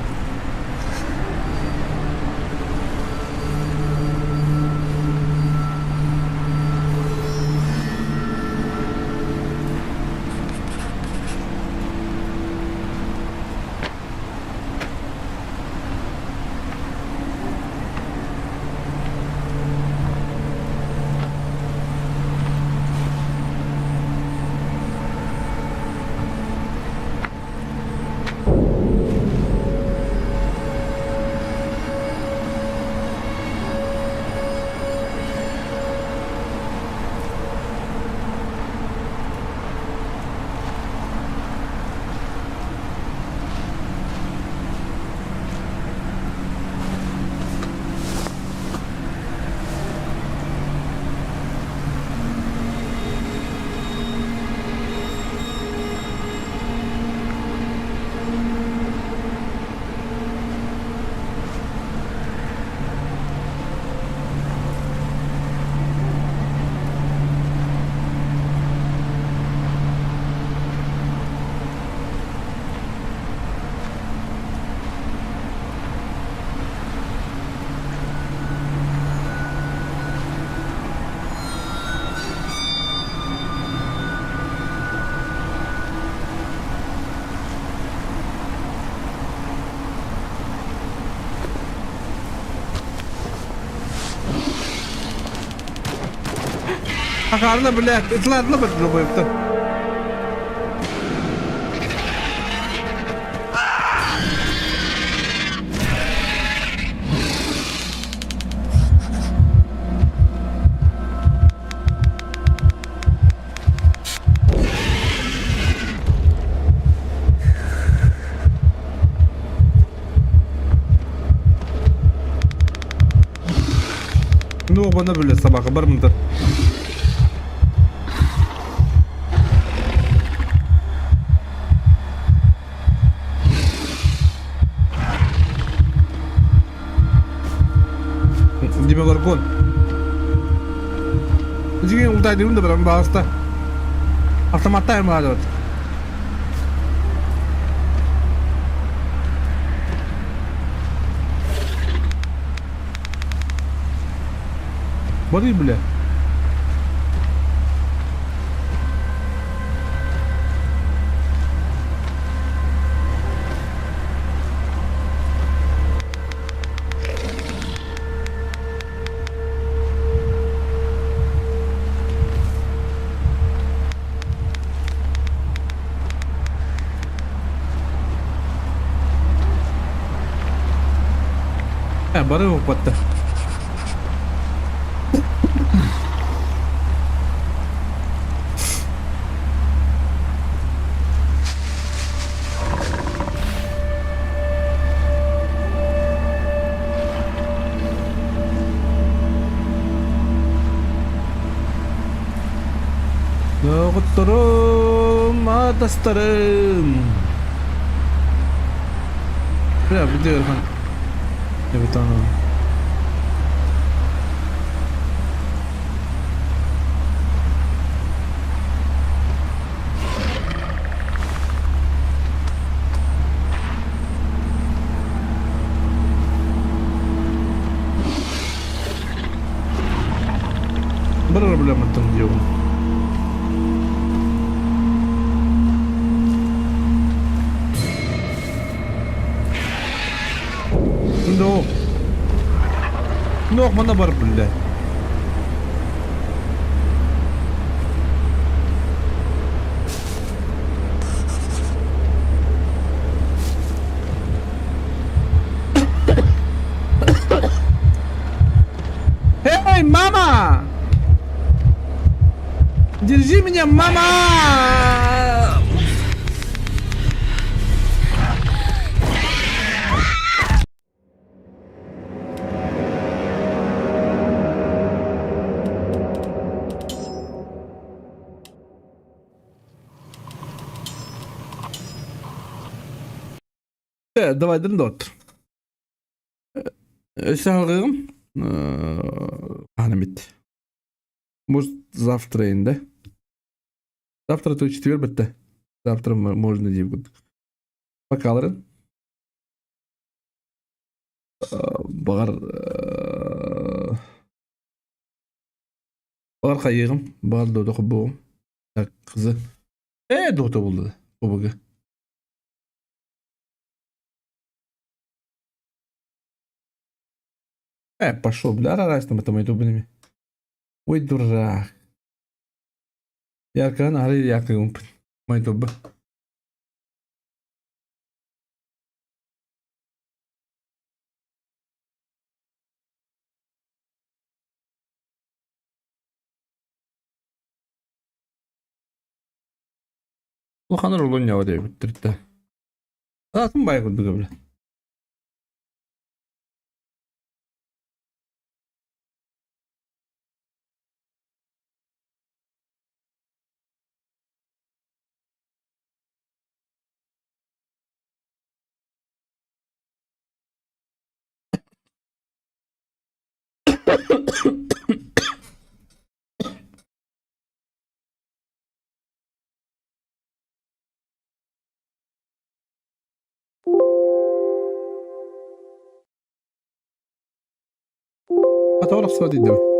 Akarna bile ıtlarla bile bu yaptı. Ne bana böyle sabah haber mıdır? Dime gorkon. Jigin ultay diyorum da ben bağısta. Автоматтayım hadi. Bari bile. Bari hopatta. Doktorum, adastarım. Ya biliyorum ben. Evet anladım. Проблема там дело. No, mana var böyle. Hey mama! Держи меня, мама! Давай да отыр. Сағығым. Ханымет. Может, завтра енді. Завтра то четверг бітті. Завтра можно деп күдік. Бакаларын. Бағар қайығым. Бағар доды құбығым. Қызы. Доты болды. Құбығы. Пошел, бля, раз там это мои дублями. Ой, дурак. Яркан, ари яркан мои дубы. Лоханыр улун ява деп бітірді. Атын бай күлді бля. Атауrak sıra değil.